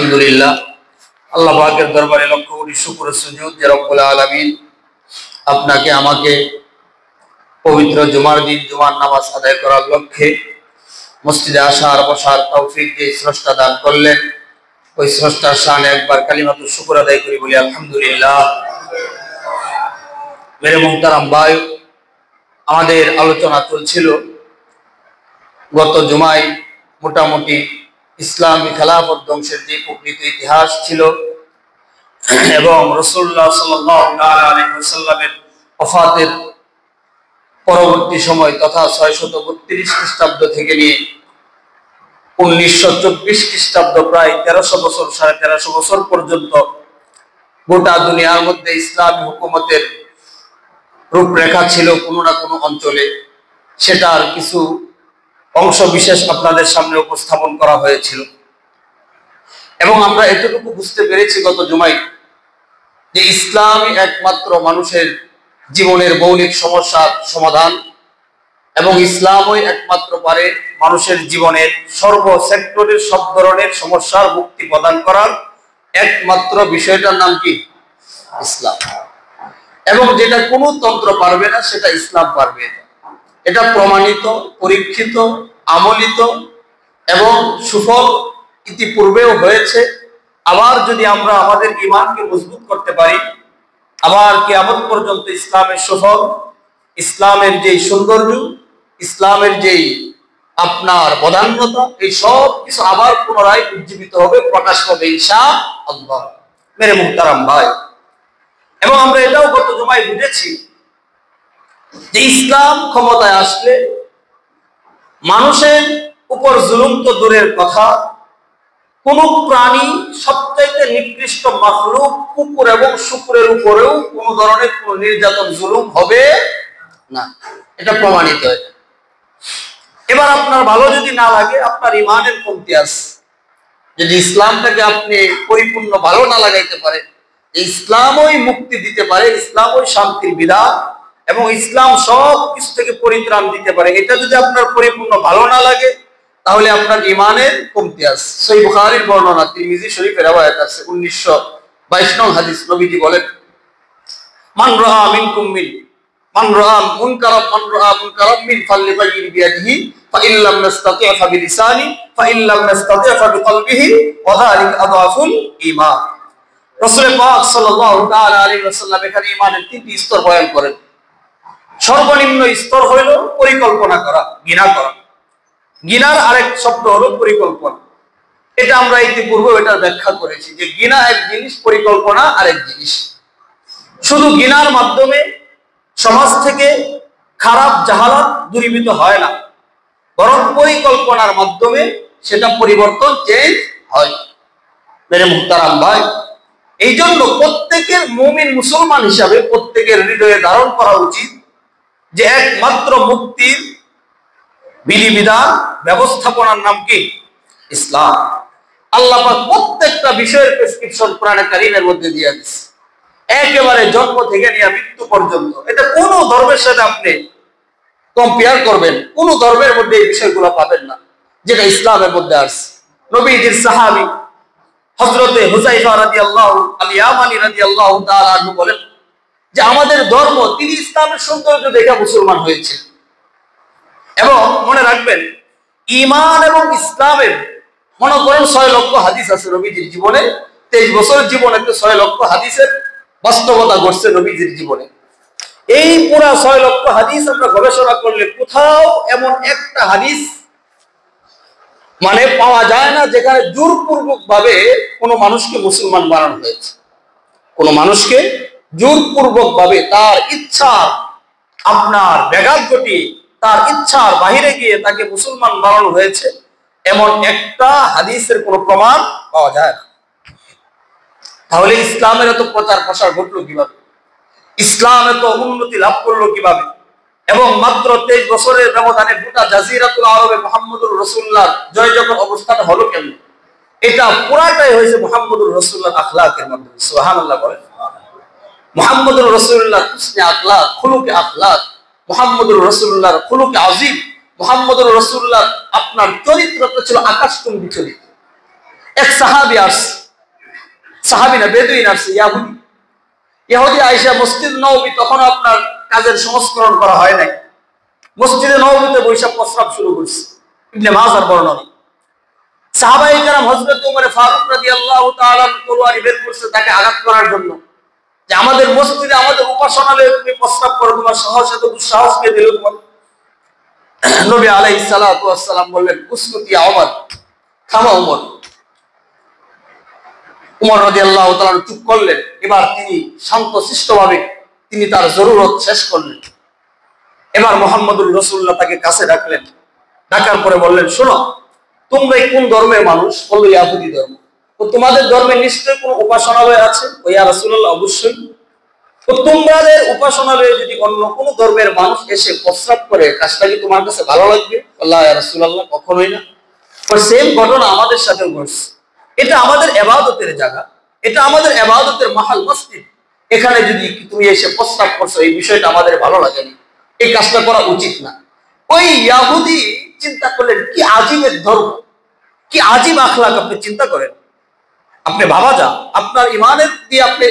আলহামদুলিল্লাহ, আল্লাহ পাকের দরবারে লক্ষ কোটি শুকর ও সুজুদ যে রব্বুল আলামিন আপনাকে আমাকে পবিত্র জুমার দিন জুমার নামাজ আদায় করার লক্ষ্যে মসজিদে আসার বসার তৌফিক দিয়ে স্রষ্টা দান করলেন। ওই স্রষ্টার শানে একবার কালিমাতুল শুকর আদায় করি, বলি আলহামদুলিল্লাহ। মেরে মুহতারাম ভাই, আমাদের আলোচনা চলছিল গত জুমায় মোটামুটি ইসলামী খেলাফত ধ্বংসের যে প্রকৃত ইতিহাস ছিল এবং রাসূলুল্লাহ সাল্লাল্লাহু আলাইহি ওয়াসাল্লামের ওফাতের পরবর্তী সময় তথা 632 খ্রিস্টাব্দ থেকে নিয়ে 1924 খ্রিস্টাব্দ প্রায় 1300 বছর 1350 বছর পর্যন্ত গোটা দুনিয়ার মধ্যে ইসলামী হুকুমতের রূপরেখা ছিল কোনো না কোনো অঞ্চলে। সেটার কিছু অংশ বিশেষ আপনাদের সামনে উপস্থাপন করা হয়েছিল এবং আমরা এতটুকু বুঝতে পেরেছি গত জুমায় যে ইসলামই একমাত্র মানুষের জীবনের মৌলিক সমস্যার সমাধান এবং ইসলামই একমাত্র পারে মানুষের জীবনের সর্ব সেক্টরের সব ধরনের সমস্যার মুক্তি প্রদান করার একমাত্র বিষয়টার নাম কি? ইসলাম। এবং যেটা কোনো তন্ত্র পারবে না সেটা ইসলাম পারবে। এটা প্রমাণিত, পরীক্ষিত, আমলিত এবং সুফল ইতিপূর্বেও হয়েছে। আবার যদি আমরা আমাদের ঈমানকে মজবুত করতে পারি, আবার কিয়ামত পর্যন্ত ইসলামের সুফল, ইসলামের যেই সৌন্দর্য, ইসলামের যেই আপনার প্রধানতা, এই সব কিছু আবার পুনরায় উজ্জীবিত হবে, প্রকাশ হবে ইনশাআল্লাহ। মেরে মুহতারাম ভাই, এবং আমরা এটাও গত জুমায় বুঝেছি যে ইসলাম ক্ষমতায় আসলে মানুষের উপর জুলুম তো দূরের কথা, কোন প্রাণী সবচাইতে নিকৃষ্ট মাখলুক কুকুর এবং শুকুরের উপরেও কোন ধরনের কোন নির্যাতন জুলুম হবে না, এটা প্রমাণিত। এবার আপনার ভালো যদি না লাগে, আপনার ইমানের কমতি আছে, যদি ইসলামটাকে আপনি পরিপূর্ণ ভালো না লাগাইতে পারেন, ইসলামই মুক্তি দিতে পারে, ইসলামই শান্তির বিধান এবং ইসলাম সব কিছু থেকে পরিত্রাণ দিতে পারে, এটা যদি আপনার পরিপূর্ণ ভালো না লাগে তাহলে আপনার ঈমানের কমতি আছে। সহিহ বুখারীর বর্ণনা, তিরমিজি শরীফের রওয়ায়াত আছে 1922 নং হাদিস, নবীজি বলেন, মান রাআ মিনকুম মুনকারাম মিন ফালইউগাইয়ির বিয়াদিহি ফাইল্লাম নাস্তাতি' ফাবিলিসানি ফাইল্লাম নাস্তাতি' ফাবিকলবিহি ওয়া যালিকা আযআফুল ঈমান। রাসূল পাক সাল্লাল্লাহু তাআলা আলাইহি ওয়াসাল্লাম এখানে ঈমানের তিনটি স্তর বয়ান করেন। সর্বনিম্ন স্তর হইল পরিকল্পনা করা, ঘৃণা করা। ঘৃণার আরেক শব্দ হলো পরিকল্পনা। এটা আমরা ইতিপূর্বে এটার ব্যাখ্যা করেছি যে ঘৃণা এক জিনিস, পরিকল্পনা আরেক জিনিস। শুধু ঘৃণার মাধ্যমে সমাজ থেকে খারাপ জাহালাত দূরীভূত হয় না, বরং পরিকল্পনার মাধ্যমে সেটা পরিবর্তন চেঞ্জ হয়। মেরে মুহতারাম ভাই, এই জন্য প্রত্যেকের মুমিন মুসলমান হিসাবে প্রত্যেকের হৃদয়ে ধারণ করা উচিত যে একমাত্র মুক্তির বিধিবিধান ব্যবস্থাপনার নাম কি? ইসলাম। আল্লাহ পাক প্রত্যেকটা বিষয়ের প্রেসক্রিপশন কোরআনে কারীমের মধ্যে দিয়ে দিয়েছে, একেবারে জন্ম থেকে নিয়ে মৃত্যু পর্যন্ত। এটা কোন ধর্মের সাথে আপনি কম্পেয়ার করবেন, কোন ধর্মের মধ্যে এই বিষয়গুলো পাবেন না যেটা ইসলামের মধ্যে আছে। নবীজির সাহাবী হযরতে হুযায়ফা রাদিয়াল্লাহু আল-ইয়ামানি রাদিয়াল্লাহু তাআলা আনহু বলেন যে আমাদের ধর্ম, তিনি ইসলামের সৌন্দর্য দেখে মুসলমান হয়েছে। এবং মনে রাখবেন, ঈমান এবং ইসলামের মনে করেন 6 লক্ষ হাদিস আছে নবীজির জীবনে। 23 বছরের জীবনে 6 লক্ষ হাদিসের বাস্তবতা ঘটছে নবীজির জীবনে। এই পুরা 6 লক্ষ হাদিস আমরা গবেষণা করলে কোথাও এমন একটা হাদিস মানে পাওয়া যায় না যেখানে জোরপূর্বক ভাবে কোনো মানুষকে মুসলমান বানানো হয়েছে। কোন মানুষকে জোরপূর্বক ভাবে তার ইচ্ছা আপনার ব্যাঘাত ঘটিয়ে তার ইচ্ছার বাহিরে গিয়ে তাকে মুসলমান বানানো হয়েছে, এমন একটা হাদিসের কোনো প্রমাণ পাওয়া যায় না। তাহলে ইসলামের এত প্রচার প্রসার ঘটলো কিভাবে? ইসলাম এত উন্নতি লাভ করলো কিভাবে? এবং মাত্র 23 বছরের ব্যবধানে গোটা জাজিরাতুল আরবে মুহাম্মদুর রাসূলুল্লাহ জয় জগৎ অবস্থাটা হলো কেন? এটা পুরাটাই হয়েছে মুহাম্মদুর রাসূলুল্লাহর আখলাকের মাধ্যমে। সুবহানাল্লাহ বলেন। মুহাম্মদুর রাসূলুল্লাহর হুসনে আখলাক, খুলুকে আখলাক, মুহাম্মদুর রাসূলুল্লাহর খুলুকে আযীম, মুহাম্মদুর রাসূলুল্লাহ আপনার চরিত্রটা ছিল আকাশচুম্বী চরিত্র। এক সাহাবী আসছে, সাহাবী না বেদুইন আসছে, ইহুদি আয়েশা মসজিদ নববী তখন আপনার কাজের সংস্করণ করা হয় নাই, মসজিদে নববীতে বৈশাখ প্রস্রাব শুরু করছে। ইবনে মাজার বর্ণনা। সাহাবায়ে কেরাম হযরত ওমর ফারুক রাদিয়াল্লাহু তাআলা তলোয়ারি বের করছে তাকে আঘাত করার জন্য, যে আমাদের মসজিদে আমাদের উপাসনালয়ে তুমি প্রস্রাব করো, তোমার সাহস এত দুঃসাহস কে দিল তোমার? নবী আলাইহিস সালাতু ওয়াস সালাম বললেন, উসকুত ইয়া ওমর, থামো ওমর। ওমর রাদিয়াল্লাহু তাআলা চুপ করলেন। এবার তিনি শান্তশিষ্টভাবে তিনি তার জরুরত শেষ করলেন। এবার মুহাম্মদুর রাসূলুল্লাহ তাকে কাছে ডাকলেন, ডাকার পরে বললেন, শোনো, তোমরা কোন ধর্মের মানুষ? বলল ইহুদি ধর্ম। তো তোমাদের ধর্মে নিশ্চয়ই কোন উপাসনালয় আছে? ও ইয়া রাসূলুল্লাহ, অবশ্যই। তো তোমাদের উপাসনালয়ে যদি অন্য কোন ধর্মের মানুষ এসে প্রস্রাব করে, কাজটা কি তোমার কাছে ভালো লাগবে? আল্লাহ ইয়া রাসূলুল্লাহ, কখনোই না। সেম ঘটনা আমাদের সাথে ঘটছে। এটা আমাদের ইবাদতের জায়গা, এটা আমাদের ইবাদতের মাহাল মসজিদ। এখানে যদি তুমি এসে প্রস্রাব করছো, এই বিষয়টা আমাদের ভালো লাগেনি, এই কাজটা করা উচিত না। ওই ইহুদি চিন্তা করলেন, কি আজীবের ধর্ম, কি আজীব আখলাক। আপনি চিন্তা করেন, আপনি ভাবা যা, আপনার ইমানের দিয়ে আপনি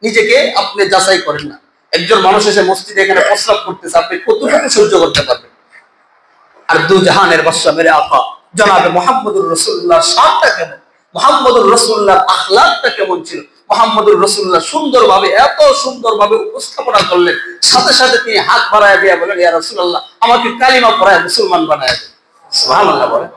নিজেকে আপনি যাচাই করেন না। একজন মানুষ এসে মসজিদে এখানে প্রস্রাব করতেছে, আপনি কতটুকু সহ্য করতে পারবেন? আর দু জাহানের বাদশা মেরে আফা জনাবে মুহাম্মদুর রাসূলুল্লাহর শানটা কেমন, মুহাম্মদুর রাসূলুল্লাহর আখলাকটা কেমন ছিল। মুহাম্মদুর রাসূলুল্লাহ সুন্দরভাবে, এত সুন্দরভাবে উপস্থাপনা করলেন, সাথে সাথে তিনি হাত বাড়ায় দিয়ে বলেন, ইয়া রাসূলুল্লাহ, আমাকে কালিমা পড়ায় মুসলমান বানায় দেন। সুবহানাল্লাহ বলেন।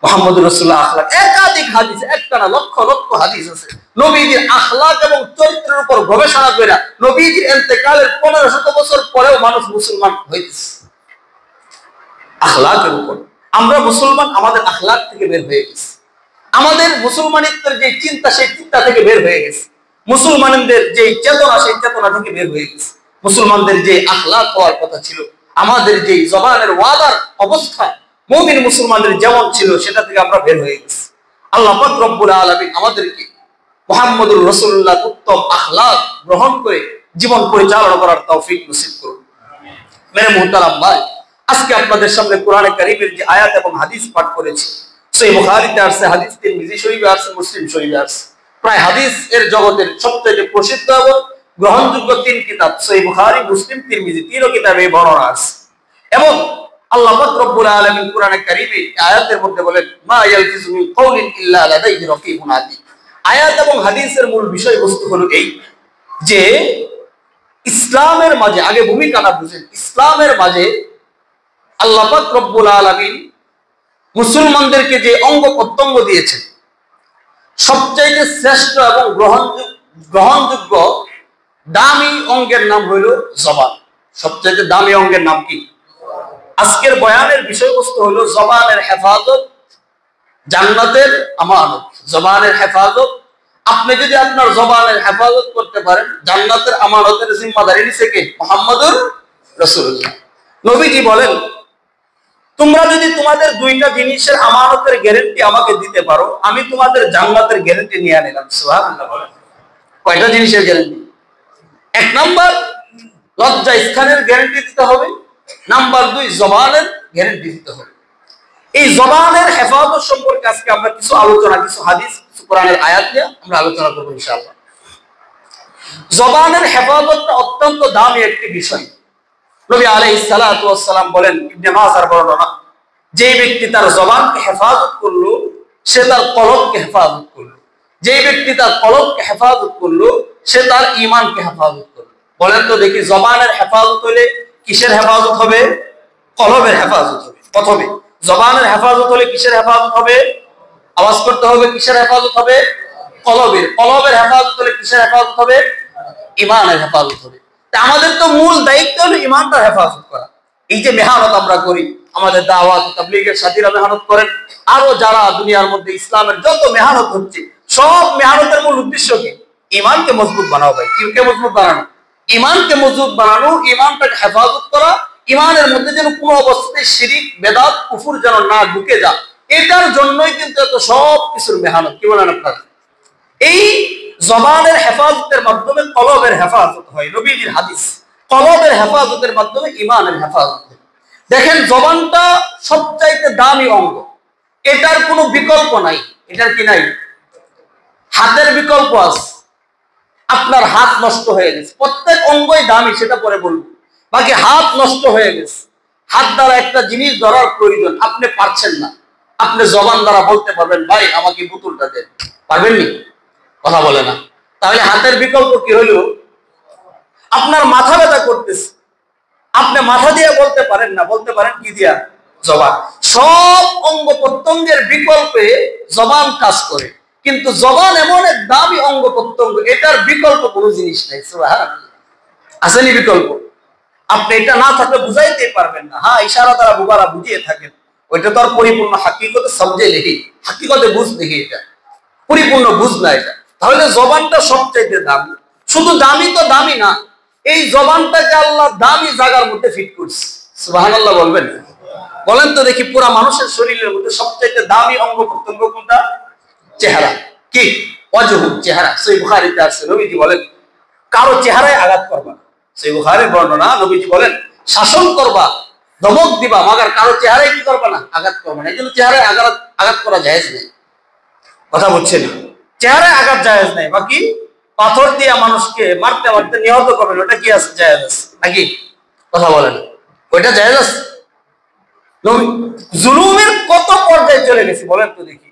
মুহাম্মদুর রাসূলুল্লাহ আখলাক, একাধিক হাদিস, একটা না লক্ষ লক্ষ হাদিস আছে নবীজির আখলাক এবং চরিত্রের উপর গবেষণা করে। নবীজির ইন্তেকালের 1500 বছর পরেও মানুষ মুসলমান হইতেছে আখলাকের উপর। আমরা মুসলমান, আমাদের আখলাক থেকে বের হয়ে গেছে, আমাদের মুসলমানিত্বের যে চিন্তা, সেই চিন্তা থেকে বের হয়ে গেছে, মুসলমানদের যে চেতনা, সেই চেতনা থেকে বের হয়ে গেছে। মুসলমানদের যে আখলাক হওয়ার কথা ছিল, আমাদের যে জবানের ওয়াদার অবস্থা মুমিন মুসলমানদের যেমন ছিল, সেটা থেকে আমরা বের হয়ে গেছি। আল্লাহ পাক রব্বুল আলামিন আমাদেরকে মুহাম্মদুর রাসূলুল্লাহ উত্তম আখলাক গ্রহণ করে জীবন পরিচালনা করার তৌফিক নসিব করুন। মেরে মুহতারাম ভাই, আজকে আপনাদের সামনে কোরআনে কারীমের যে আয়াত এবং হাদিস পাঠ করেছি, সহিহ বুখারীতে আছে, হাদিস তিরমিজি শরীফে আছে, মুসলিম শরীফে আছে। প্রায় হাদিস এর জগতের সবচেয়ে প্রসিদ্ধ এবং গ্রহণযোগ্য 3 কিতাব সহিহ বুখারী, মুসলিম, তিরমিজি, 3 কিতাবে বর্ণনা আছে। এবং আল্লাহ পাক রব্বুল আলামিন কোরআনে কারীমে আয়াতের মধ্যে বলেন, মা ইয়ালফিজু মিন কাওলিন ইল্লা লাদাইহি রাকিবুন আতীদ। আয়াত এবং হাদিসের মূল বিষয়বস্তু হলো এই, যে ইসলামের মাঝে, আগে ভূমিকাটা বুঝেন, ইসলামের মাঝে আল্লাহ পাক রব্বুল আলামিন মুসলমানদেরকে যে অঙ্গ প্রত্যঙ্গ দিয়েছেন, সবচাইতে শ্রেষ্ঠ এবং গ্রহণযোগ্য দামি অঙ্গের নাম হইল জবান। সবচাইতে দামি অঙ্গের নাম কি? আজকের বয়ানের বিষয়বস্তু হলো জবানের হেফাজত জান্নাতের আমানত। জবানের হেফাজত, আপনি যদি আপনার জবানের হেফাজত করতে পারেন, জান্নাতের আমানতের জিম্মাদারি নিছে কে? মুহাম্মদুর রাসূলুল্লাহ। নবীজি বলেন, তোমরা যদি তোমাদের 2টা জিনিসের আমানতের গ্যারান্টি আমাকে দিতে পারো, আমি তোমাদের জান্নাতের গ্যারান্টি নিয়ে নিলাম। সুবহানাল্লাহ বলেন। কয়টা জিনিসের গ্যারান্টি? 1 নাম্বার লজ্জা স্থানের গ্যারান্টি দিতে হবে, নাম্বার 2 জবানের গ্যারান্টি দিতে হবে। এই জবানের হেফাজত সম্পর্কে আজকে আমরা কিছু আলোচনা, কিছু হাদিস, কিছু কোরআনের আয়াত নিয়ে আমরা আলোচনা করব ইনশাআল্লাহ। জবানের হেফাজতটা অত্যন্ত দামি একটি বিষয়। নবী আলাইহিস সালাতু ওয়াস সালাম বলেন, ইবনে মাজার বর্ণনা, যে ব্যক্তি তার জবানকে হেফাজত করলো, সে তার কলবকে হেফাজত করলো। যে ব্যক্তি তার কলবকে হেফাজত করলো, সে তার ঈমানকে হেফাজত করলো। বলেন তো দেখি, জবানের হেফাজত হলে কিসের হেফাজত হবে? কলবের হেফাজত হবে। প্রথমে জবানের হেফাজত হলে কিসের হেফাজত হবে? আওয়াজ করতে হবে, কিসের হেফাজত হবে? কলবের। কলবের হেফাজত হলে কিসের হেফাজত হবে? ঈমানের হেফাজত হবে। আমাদের তো মূল দায়িত্ব হলো ঈমানটা হেফাজত করা। এই যে মেহনত আমরা করি, আমাদের দাওয়াত তাবলীগের সাথীরা মেহনত করেন, আরো যারা দুনিয়ার মধ্যে ইসলামের যত মেহনত হচ্ছে, সব মেহনতের মূল উদ্দেশ্য কি? ঈমানকে মজবুত বানাও ভাই। কে মজবুত বানানো? ঈমানকে মজবুত বানানো, ঈমানটাকে হেফাজত করা, ঈমানের মধ্যে যেন কোনো অবস্থায় শিরিক, বেদাত, কুফর যেন না ঢুকে যায়, এটার জন্যই কিন্তু এত সব কিছুর মেহনত। কি বলেন আপনারা? এই জবানের হেফাজতের মাধ্যমে কলবের হেফাজত হয়। নবীজির হাদিস, কলবের হেফাজতের মাধ্যমে ঈমানের হেফাজত হয়। দেখেন, জবানটা সবচাইতে দামি অঙ্গ, এটার কোনো বিকল্প নাই। এটার কি নাই? হাতের বিকল্প আছে। আপনার হাত নষ্ট হয়ে গেছে, প্রত্যেক অঙ্গই দামি, সেটা পরে বলবো। বাকি হাত নষ্ট হয়ে গেছে, হাত দ্বারা একটা জিনিস ধরার প্রয়োজন, আপনি পারছেন না, আপনি জবান দ্বারা বলতে পারবেন ভাই আমাকে বোতলটা দেন, পারবেননি? কথা বলে না। তাহলে হাতের বিকল্প কি হলো? আপনার মাথা ব্যথা করতেছে, আপনি মাথা দিয়ে বলতে পারেন না, বলতে পারেন কি দিয়া? জবান। সব অঙ্গ প্রত্যঙ্গের বিকল্পে জবান কাজ করে, কিন্তু জবান এমন এক দামি অঙ্গ প্রত্যঙ্গ, এটার বিকল্প কোনো জিনিস নেই। সুবহানাল্লাহ, আসেনি বিকল্প? আপনি এটা না থাকলে বুঝাইতে পারবেন না। হ্যাঁ, ইশারা দ্বারা বুবারা বুঝিয়ে থাকেন, ওইটা তো আর পরিপূর্ণ হাকিকতে সমঝে নেই, হাকিকতে বুঝ দেখি, এটা পরিপূর্ণ বুঝ না এটা। তাহলে জবানটা সবচাইতে দামি। শুধু দামি তো দামি না, এই জবানটাকে আল্লাহ দামি জায়গার মধ্যে ফিট করছে। সুবহানাল্লাহ বলবেন? বলেন তো দেখি, পুরা মানুষের শরীরের মধ্যে সবচাইতে দামি অঙ্গ প্রত্যঙ্গ কোনটা? চেহারা। কি? ওয়াজহু, চেহারা। সহিহ বুখারীতে আছে, নবীজি বলেন কারো চেহারায় আঘাত করবা না। সহিহ বুখারীর বর্ণনা, নবীজি বলেন শাসন করবা, ধমক দিবা, মাগার কারো চেহারায় কি করবা না? আঘাত করবা না। এই জন্য চেহারায় আঘাত করা জায়েজ নেই। কথা বুঝছেন? চেহারায় আঘাত জায়েজ নেই। বাকি পাথর দিয়ে মানুষকে মারতে মারতে নিহত করবেন, ওটা কি আছে? জায়েজ আছে নাকি? কথা বলেন, ওইটা জায়েজ আছে? জুলুমের কত পর্যায়ে চলে গেছে বলেন তো দেখি।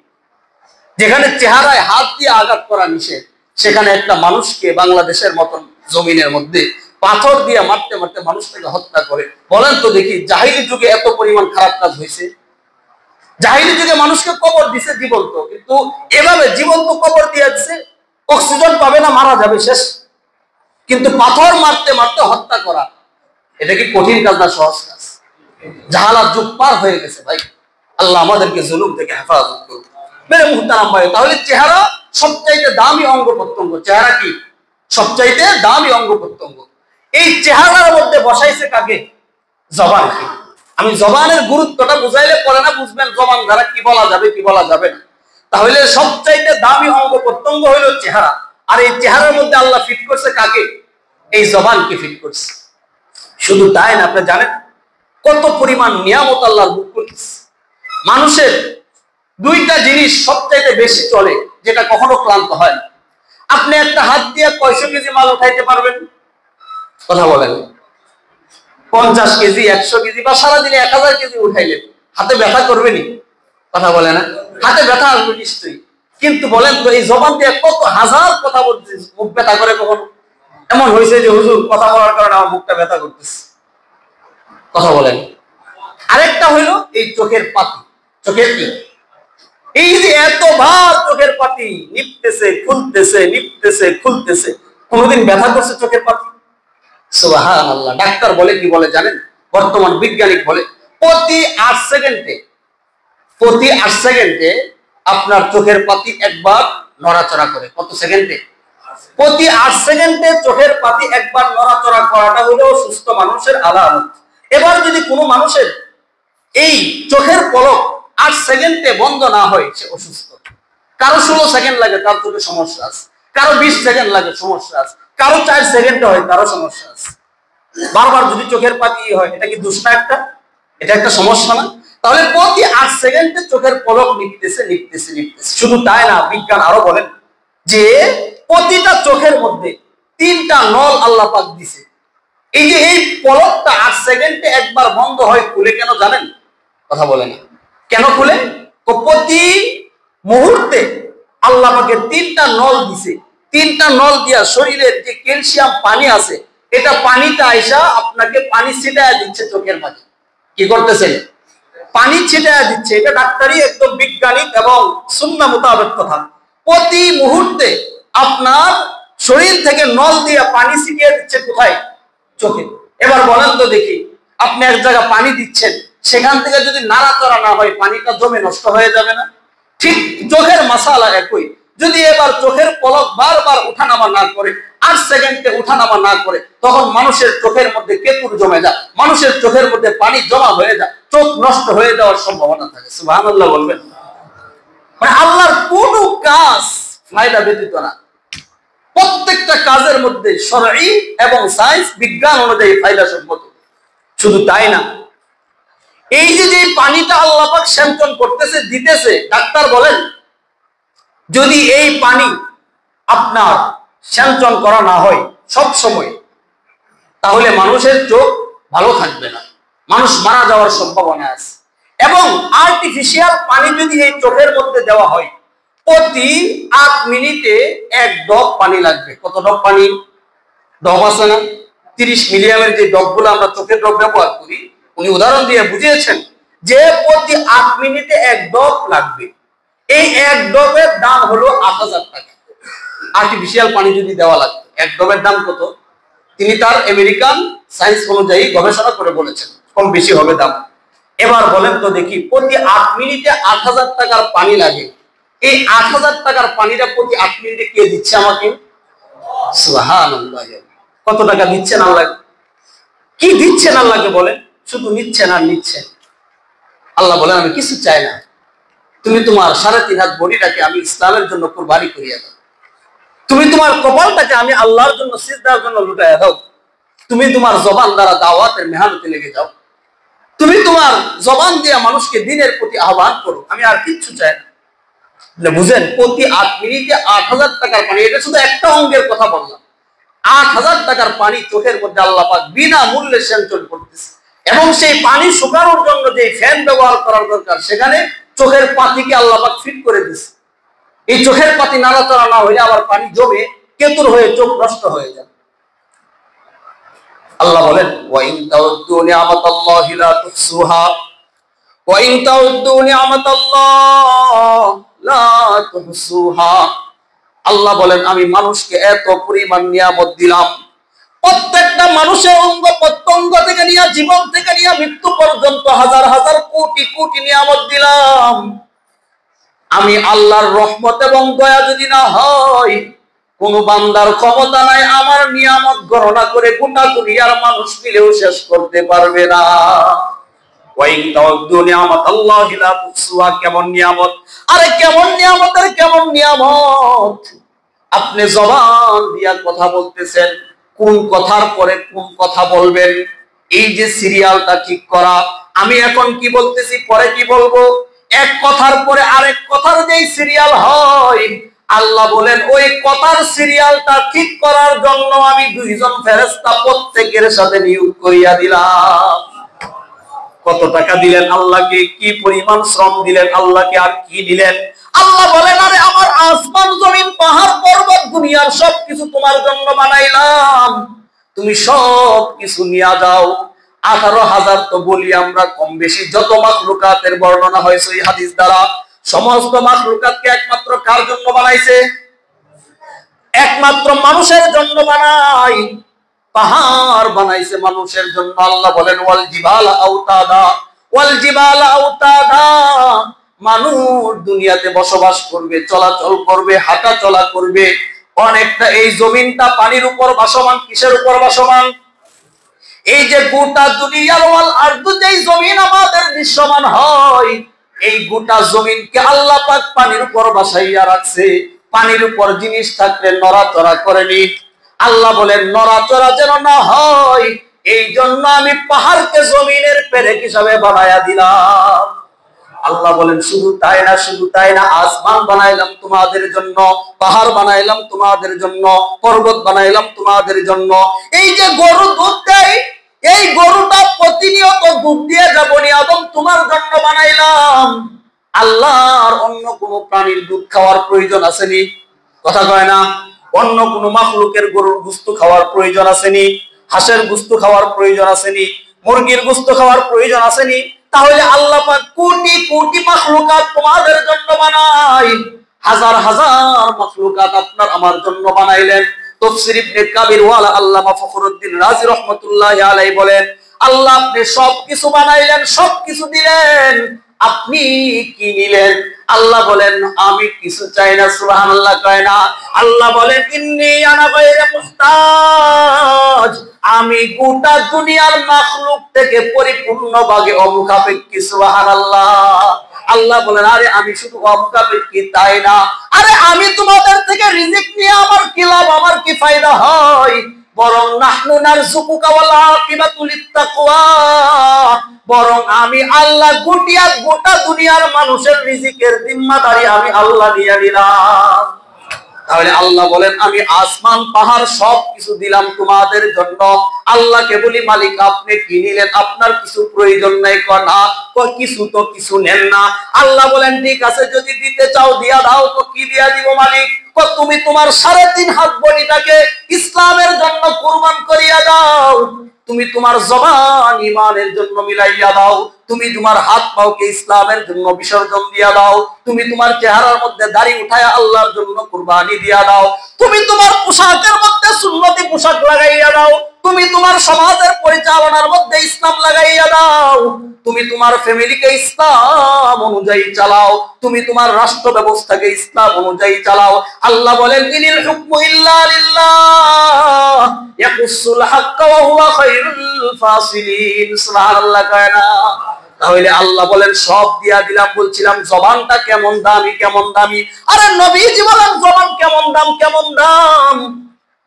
যেখানে চেহারায় হাত দিয়ে আঘাত করা নিষেধ, সেখানে একটা মানুষকে বাংলাদেশের মতন জমিনের মধ্যে পাথর দিয়ে মারতে মারতে মানুষটাকে হত্যা করে। বলেন তো দেখি, জাহিলি যুগে এত পরিমাণ খারাপ কাজ হয়েছে? জাহিলি যুগে মানুষকে কবর দিছে জীবন্ত, কিন্তু এভাবে জীবন্ত কবর দিয়ে দিচ্ছে, অক্সিজেন পাবে না, মারা যাবে, শেষ। কিন্তু পাথর মারতে মারতে হত্যা করা, এটা কি কঠিন কাজ না সহজ কাজ? জাহালাত যুগ পার হয়ে গেছে ভাই। আল্লাহ আমাদেরকে জুলুম থেকে হেফাজত করুন। মেরে মুহতারাম ভাই, তাহলে চেহারা সবচাইতে দামি অঙ্গ প্রত্যঙ্গ। চেহারা কি? সবচাইতে দামি অঙ্গ প্রত্যঙ্গ। এই চেহারার মধ্যে বসাইছে কাকে? জবানকে। আমি জবানের গুরুত্বটা বুঝাইলে পরে না বুঝবেন জবান দ্বারা কি বলা যাবে কি বলা যাবে না। তাহলে সবচাইতে দামি অঙ্গ প্রত্যঙ্গ হইল চেহারা, আর এই চেহারার মধ্যে আল্লাহ ফিট করছে কাকে? এই জবানকে ফিট করছে। শুধু তাই না, আপনি জানেন কত পরিমাণ নিয়ামত আল্লাহর বুক করতেছে। মানুষের দুইটা জিনিস সবচাইতে বেশি চলে, যেটা কখনো ক্লান্ত হয় না। আপনি একটা হাত দিয়ে কয়শো কেজি মাল উঠাইতে পারবেন? কথা বলেন। 50 কেজি, 100 কেজি, বা সারাদিনে 1000 কেজি উঠাইলেন, হাতে ব্যথা করবেনি? কথা বলে না? হাতে ব্যথা আসবে নিশ্চয়ই। কিন্তু বলেন তো, এই জবান দিয়ে কত হাজার কথা বলতে মুখ ব্যথা করে? কখনো এমন হয়েছে যে হুজুর কথা বলার কারণে আমার মুখটা ব্যথা করতেছে? কথা বলেন। আরেকটা হইলো এই চোখের পাতি। চোখের কি? এই যে এত ভার চোখের পাতি, নিপতেছে খুলতেছে, নিপতেছে খুলতেছে, কোনোদিন ব্যথা করছে চোখের পাতি? সুবহানাল্লাহ। ডাক্তার বলে কি বলে জানেন? বর্তমান বৈজ্ঞানিক বলে প্রতি 8 সেকেন্ডে আপনার চোখের পাতি একবার নড়াচড়া করে। কত সেকেন্ডে? প্রতি 8 সেকেন্ডে চোখের পাতি একবার নড়াচড়া করাটা হলো সুস্থ মানুষের আলামত। এবার যদি কোনো মানুষের এই চোখের পলক 8 সেকেন্ডে বন্ধ না হয়, সে অসুস্থ। কারো 16 সেকেন্ড লাগে, তার চোখে সমস্যা আছে। কারো 20 সেকেন্ড লাগে, সমস্যা আছে। কারো 4 সেকেন্ডে হয়, তারও সমস্যা আছে। বারবার যদি চোখের পাতি হয়, এটা কি দোষ না? এটা একটা সমস্যা না? তাহলে প্রতি 8 সেকেন্ডে চোখের পলক নিপতেছে নিপতেছে নিপতেছে। শুধু তাই না, বিজ্ঞান আরো বলেন যে প্রতিটা চোখের মধ্যে 3টা নল আল্লাহ পাক দিছে। এই যে এই পলকটা 8 সেকেন্ডে একবার বন্ধ হয়, খুলে কেন জানেন? কথা বলে না। কেন খুলে? প্রতি মুহূর্তে আল্লাহ পাকের 3টা নল দিছে। 3টা নল দিয়া শরীরের যে ক্যালসিয়াম পানি আছে, এটা পানিটা আইসা আপনাকে পানি ছিটায়া দিচ্ছে চোখের মাঝে। কি করতেছেন? পানি ছিটায়া দিচ্ছে। এটা ডাক্তারি একদম বিজ্ঞানিক এবং সুন্নাহ মোতাবেক কথা। প্রতি মুহূর্তে আপনার শরীর থেকে নল দিয়ে পানি ছিটিয়ে দিচ্ছে কোথায়? চোখে। এবার বলেন তো দেখি, আপনি এক জায়গায় পানি দিচ্ছেন, সেখান থেকে যদি নাড়াচড়া না হয়, পানিটা জমে নষ্ট হয়ে যাবে না? ঠিক চোখের মাসালা একই। যদি এবার চোখের পলক বারবার উঠানামা না করে, 8 সেকেন্ডে উঠানামা না করে, তখন মানুষের চোখের মধ্যে কেতুর জমে যায়, মানুষের চোখের মধ্যে পানি জমা হয়ে যায়, চোখ নষ্ট হয়ে যাওয়ার সম্ভাবনা থাকে। সুবহানাল্লাহ বলবেন। মানে আল্লাহর কোন কাজ ফায়দা ব্যতীত না। প্রত্যেকটা কাজের মধ্যে শরঈ এবং সায়েন্স বিজ্ঞান অনুযায়ী ফায়দা সম্মত। শুধু তাই না, এই যে পানিটা আল্লাহ পাক সেচন করতেছে, দিতেছে, ডাক্তার বলেন যদি এই পানি আপনার সেচন করা না হয় সব সময়, তাহলে মানুষের চোখ ভালো থাকবে না, মানুষ মারা যাওয়ার সম্ভাবনা আছে। এবং আর্টিফিশিয়াল পানি যদি এই চোখের মধ্যে দেওয়া হয়, প্রতি 8 মিনিটে 1 ড্রপ পানি লাগবে। কত ড্রপ পানি? ড্রপ আছে না 30 মিলিগ্রামের যে ড্রপগুলো আমরা চোখের ড্রপ ব্যবহার করি, উনি উদাহরণ দিয়ে বুঝিয়েছেন যে প্রতি 8 মিনিটে 1 ড্রপ লাগবে। এই 1 ড্রপের দাম হলো 8000 টাকা। আর্টিফিশিয়াল পানি যদি দেওয়া লাগবে, 1 ড্রপের দাম কত? তিনি তার আমেরিকান সায়েন্স অনুযায়ী গবেষণা করে বলেছেন কম বেশি হবে দাম। এবার বলেন তো দেখি, প্রতি 8 মিনিটে 8000 টাকার পানি লাগে। এই 8000 টাকার পানিটা প্রতি 8 মিনিটে কে দিচ্ছে আমাকে? সুবহানাল্লাহ। কত টাকা দিচ্ছেন আল্লাহ? কি দিচ্ছেন আল্লাহকে বলেন? শুধু নিচ্ছেন আর নিচ্ছেন। আল্লাহ বলেন আমি কিছু চাই না, তুমি তোমার 3.5 হাত বডিটাকে আমি ইসলামের জন্য কুরবানি করিয়ে দাও, তুমি তোমার কপালটাকে আমি আল্লাহর জন্য সিজদার জন্য লুটাইয়া দাও, তুমি তোমার জবান দ্বারা দাওয়াতের মেহনতে লেগে যাও, তুমি তোমার জবান দিয়ে মানুষকে দ্বীনের প্রতি আহ্বান করো, আমি আর কিচ্ছু চাই না। বুঝেন, প্রতি 8 মিনিটে 8000 টাকার পানি, এটা শুধু একটা অঙ্গের কথা বললাম। 8000 টাকার পানি চোখের মধ্যে আল্লাহ পাক বিনা মূল্যে সেচন করতেছে। এবং সেই পানি শুকানোর জন্য যে ফ্যান ব্যবহার করার দরকার, সেখানে চোখের পাতিকে আল্লাহ পাক ফিট করে দিচ্ছে। এই চোখের পাতি নাড়াচাড়া না হইলে আবার পানি জমে কেতুর হয়ে চোখ নষ্ট হয়ে যাবে। আল্লাহ বলেন ওয়া ইন তাউদ্দু নি'মাতাল্লাহি লা তুহসুহা ওয়া ইন তাউদ্দু নি'মাতাল্লাহ লা তুহসুহা। আল্লাহ বলেন আমি মানুষকে এত পরিমাণ নিয়ামত দিলাম, প্রত্যেকটা মানুষের অঙ্গ প্রত্যঙ্গ থেকে নিয়ে জীবন থেকে নিয়ে মৃত্যু পর্যন্ত হাজার হাজার কোটি কোটি নিয়ামত দিলাম। আমি আল্লাহর রহমত এবং দয়া যদি না হয়, কোন বান্দার ক্ষমতা নাই আমার নিয়ামত গণনা করে গোটা দুনিয়ার মানুষ মিলেও শেষ করতে পারবে না। ওয়াইন তাউদ্দু নি'মাতাল্লাহি লা তুহসুহা, কেমন নিয়ামত! আরে কেমন নিয়ামতের কেমন নিয়ামত! আপনি জবান দিয়া কথা বলতেছেন, কোন কথার পরে কোন কথা বলবেন, এই যে সিরিয়ালটা ঠিক করা, আমি এখন কি বলতেছি পরে কি বলবো, এক কথার পরে আরেক কথার যেই সিরিয়াল হয়, আল্লাহ বলেন ওই কথার সিরিয়ালটা ঠিক করার জন্য আমি 2 জন ফেরেশতা প্রত্যেকের সাথে নিয়োগ করিয়া দিলাম। কত টাকা দিলেন আল্লাহকে, কি পরিমাণ শ্রম দিলেন আল্লাহকে, আর কি দিলেন? আল্লাহ বলেন আরে আমার আসমান জমিন পাহাড় পর্বত দুনিয়ার সবকিছু তোমার জন্য বানাইলাম, তুমি সব কিছু নিয়ে যাও। 18,000 তো বলি আমরা কম বেশি, যত মাখলুকাতের বর্ণনা হয়েছে এই হাদিস দ্বারা, সমস্ত মাখলুকাতকে একমাত্র কার জন্য বানাইছে? একমাত্র মানুষের জন্য বানাই। পাহাড় বানাইছে মানুষের জন্য। আল্লাহ বলেন ওয়াল জিবালা আওতাদা, ওয়াল জিবালা আওতাদা, মানুষ দুনিয়াতে বসবাস করবে, চলাচল করবে, হাঁটা চলা করবে অনেকটা। এই জমিনটা পানির উপর ভাসমান, কিসের উপর ভাসমান? এই যে গোটা দুনিয়ার ওয়াল আরদু, যেই জমিন আমাদের দৃশ্যমান হয়, এই গোটা জমিনকে আল্লাহ পাক পানির উপর ভাসাইয়া রাখছে। পানির উপর জিনিস থাকলে নড়াচড়া করেনি। আল্লাহ বলেন নড়াচড়া যেন না হয়, এই জন্য আমি পাহাড়কে জমিনের পেরেক হিসাবে বানায়া দিলাম। আল্লাহ বলেন শুধু তাই না, শুধু তাই না, আসমান বানাইলাম তোমাদের জন্য, পাহাড় বানাইলাম তোমাদের জন্য, পর্বত বানাইলাম তোমাদের জন্য। এই যে গরু দুধ দেয়, এই গরুটা প্রতিনিয়ত দুধ দিয়ে যাবো এবং তোমার জন্য বানাইলাম। আল্লাহর অন্য কোন প্রাণীর দুধ খাওয়ার প্রয়োজন আসেনি? কথা কয় না? অন্য কোন মাখলুকের গরুর গোশত খাওয়ার প্রয়োজন আসেনি? হাঁসের গোশত খাওয়ার প্রয়োজন আসেনি? মুরগির গোশত খাওয়ার প্রয়োজন আসেনি? তাহলে আল্লাহ পাক কোটি কোটি মাখলুকাত তোমাদের জন্য বানাই, হাজার হাজার মাখলুকাত আপনার আমার জন্য বানাইলেন। তাফসীর ইবনে কাবির ওয়ালা আল্লামা ফখরুদ্দিন রাজি রাহমাতুল্লাহি আলাইহি বলেন আল্লাহ আপনি সবকিছু বানাইলেন, সবকিছু দিলেন, আপনি কি নিলেন? আল্লাহ বলেন আমি কিছু চাই না। সুবহানাল্লাহ কয় না? আল্লাহ বলেন ইন্নী আনা গায়রা মুহতাজ, আমি গোটা দুনিয়ার মাখলুক থেকে পরিপূর্ণভাবে অমুখাপেক্ষী। সুবহানাল্লাহ। আল্লাহ বলেন আরে আমি শুধু অমুখাপেক্ষী তাই না, আরে আমি তোমাদের থেকে রিজিক নিয়ে আমার কি লাভ, আমার কি ফায়দা হয়? বরং নাহনু নারযুকুকা ওয়াল আকিবাতু লিত্তাকওয়া, বরং আমি আল্লাহ গোটা দুনিয়ার মানুষের রিজিকের জিম্মাদারি আমি আল্লাহ নিয়ে নিলাম। তাহলে আল্লাহ বলেন আমি আসমান পাহাড় সবকিছু দিলাম তোমাদের জন্য। আল্লাহকে বলি মালিক আপনি কি নিলেন? আপনার কিছু প্রয়োজন নাই। না, কিছু তো কিছু নেন না। আল্লাহ বলেন ঠিক আছে, যদি দিতে চাও দিয়া দাও। তো কি দিয়া দিব মালিক? তুমি তোমার 3.5 হাত বডিটাকে ইসলামের জন্য কুরবান করিয়া দাও। তুমি তোমার জবান ঈমানের জন্য মিলাইয়া দাও। তুমি তোমার হাত পাওকে ইসলামের জন্য বিসর্জন দিয়া দাও। তুমি তোমার চেহারার মধ্যে দাড়ি উঠায়া আল্লাহর জন্য কুরবানি দিয়া দাও। তুমি তোমার পোশাকের মধ্যে সুন্নতি পোশাক লাগাইয়া দাও। তুমি তোমার সমাজের পরিচালনার মধ্যে ইসলাম লাগাইয়া দাও। তুমি তোমার ফ্যামিলিকে ইসলাম অনুযায়ী চালাও। তুমি তোমার রাষ্ট্র ব্যবস্থাকে ইসলাম অনুযায়ী চালাও। আল্লাহ বলেন ইনিল হুকমু ইল্লা লিল্লাহ ইয়াকুসুল হাক্কা ওয়া হুয়া খায়রুল ফাসিলিন। সুবহানাল্লাহ। কায়না তাহলে আল্লাহ বলেন সব দিয়া দিলাম। বলছিলাম জবানটা কেমন দামি, কেমন দামি। আরে নবীজি বলেন জবান কেমন দাম।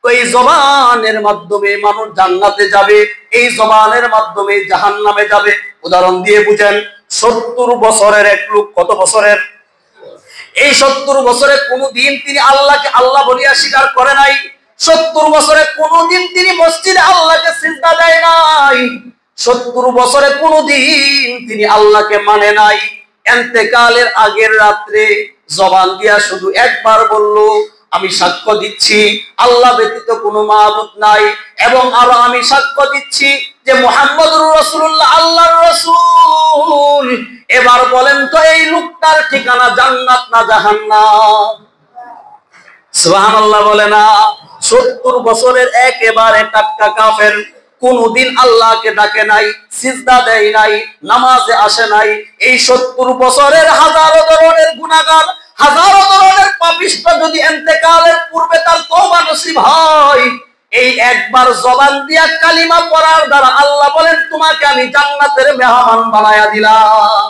এই জবানের মাধ্যমে মানুষ জান্নাতে যাবে, এই জবানের মাধ্যমে জাহান্নামে যাবে। উদাহরণ দিয়ে বুঝেন, 70 বছরের এক লোক, কত বছরের? এই 70 বছরে কোনদিন তিনি আল্লাহকে আল্লাহ বলিয়া স্বীকার করে নাই। 70 বছরে কোনদিন তিনি মসজিদে আল্লাহকে সিজদা দেয় নাই। 70 বছরে কোনদিন তিনি আল্লাহকে মানে নাই। ইন্তেকালের আগের রাত্রে জবান দিয়া শুধু একবার বলল আমি সাক্ষ্য দিচ্ছি আল্লাহ ব্যতীত কোনো মাবুদ নাই, এবং আরো আমি সাক্ষ্য দিচ্ছি যে মুহাম্মদুর রাসূলুল্লাহ আল্লাহর রাসূল। এবার বলেন তো এই লোকটার ঠিকানা জান্নাত না জাহান্নাম? সুবহানাল্লাহ বলে না। 70 বছরের একেবারে টাটকা কাফের, কোনদিন আল্লাহকে ডাকে নাই, সিজদা দেয় নাই, নামাজে আসে নাই। এই 70 বছরের হাজারো ধরনের গুনাহগার, হাজারো ধরনের পাপিষ্ঠ যদি ইন্তেকালের পূর্বে তার তওবা নসিব হয়, এই একবার জবান দিয়া কালিমা পড়ার দ্বারা আল্লাহ বলেন তোমাকে আমি জান্নাতের মেহমান বানায়া দিলাম।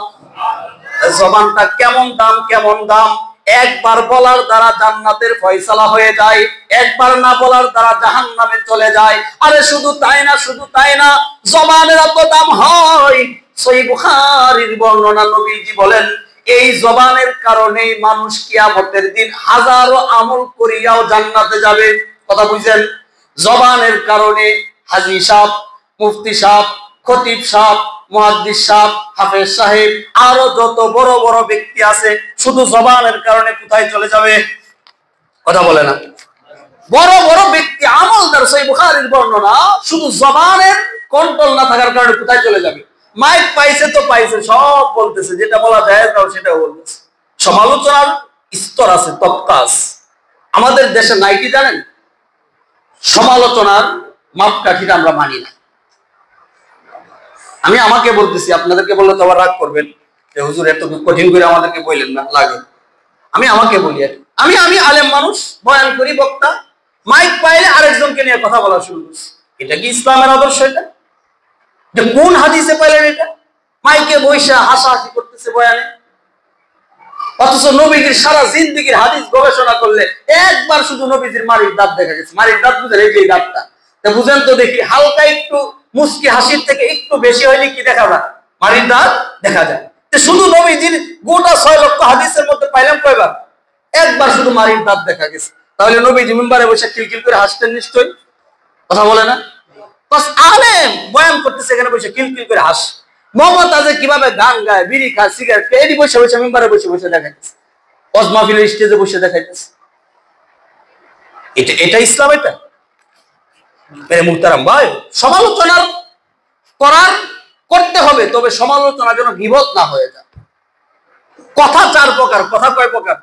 জবানটা কেমন দাম। একবার বলার দ্বারা জান্নাতের ফয়সালা হয়ে যায়, একবার না বলার দ্বারা জাহান্নামে চলে যায়। আরে শুধু তাই না, জবানের এত দাম হয়। সহিহ বুখারীর বর্ণনা, নবীজি বলেন এই জবানের কারণেই মানুষ কিয়ামতের দিন হাজারো আমল করিয়াও জান্নাতে যাবে। কথা বুঝছেন? জবানের কারণে হাজী সাহেব, মুফতি সাহেব, খতিব সাহেব, মুহাদ্দিস সাহেব, হাফেজ সাহেব, আরো যত বড় বড় ব্যক্তি আছে, শুধু জবানের কারণে কোথায় চলে যাবে? কথা বলে না। বড় বড় ব্যক্তি আমলদার, সহিহ বুখারীর বর্ণনা, শুধু জবানের কন্ট্রোল না থাকার কারণে কোথায় চলে যাবে? মাইক পাইছে তো পাইছে, সব বলতেছে, যেটা বলা যায় না সেটাও বলতেছে। সমালোচনার স্তর আছে, তবকা আছে। আমাদের দেশে নাই কি জানেন? সমালোচনার মাপকাঠিটা আমরা মানি না। আমি আমাকে বলতেছি, আপনাদেরকে বললে তো আবার রাগ করবেন যে হুজুর এত কঠিন করে আমাদেরকে বললেন না, লাগে। আমি আমাকে বলি, আমি আলেম মানুষ, বয়ান করি, বক্তা, মাইক পাইলে আরেকজনকে নিয়ে কথা বলা শুরু করছি। এটা কি ইসলামের আদর্শ? এটা যে কোন হাদিসে পাইলেন? এটা মাইকে বৈশা হাসাহাসি করতেছে বয়ানে, অথচ নবীজির সারা জিন্দেগীর হাদিস গবেষণা করলে একবার শুধু নবীজির মারির দাঁত দেখা গেছে। মারির দাঁত বুঝেন? এই যে দাঁতটা বুঝেন তো দেখি, হালকা একটু মুস্কি হাসির থেকে একটু বেশি হয়নি কি দেখা যায়? মারির দাঁত দেখা যায়। শুধু নবীজির গোটা 6 লক্ষ হাদিসের মধ্যে পাইলাম কয়বার? একবার শুধু মারির দাঁত দেখা গেছে। তাহলে নবীজি মিম্বারে বসে কিলকিল করে হাসতেন নিশ্চয়ই? কথা বলে না? আলেম বয়ান করতেছে, এখানে বসে কিলকিল করে হাস। মমতাজে কিভাবে গান গায়, বিড়ি খায়, সিগারেট খেয়ে, এটি বসে বসে মিম্বারে বসে বসে দেখাইতেছে, ওয়াজ মাহফিলের স্টেজে বসে দেখাইতেছে। এটা ইসলাম? এটা মুহতারাম ভাই, সমালোচনা করতে হবে, তবে সমালোচনা যেন গীবত না হয়ে যায়। কথা 4 প্রকার। কথা কয় প্রকার?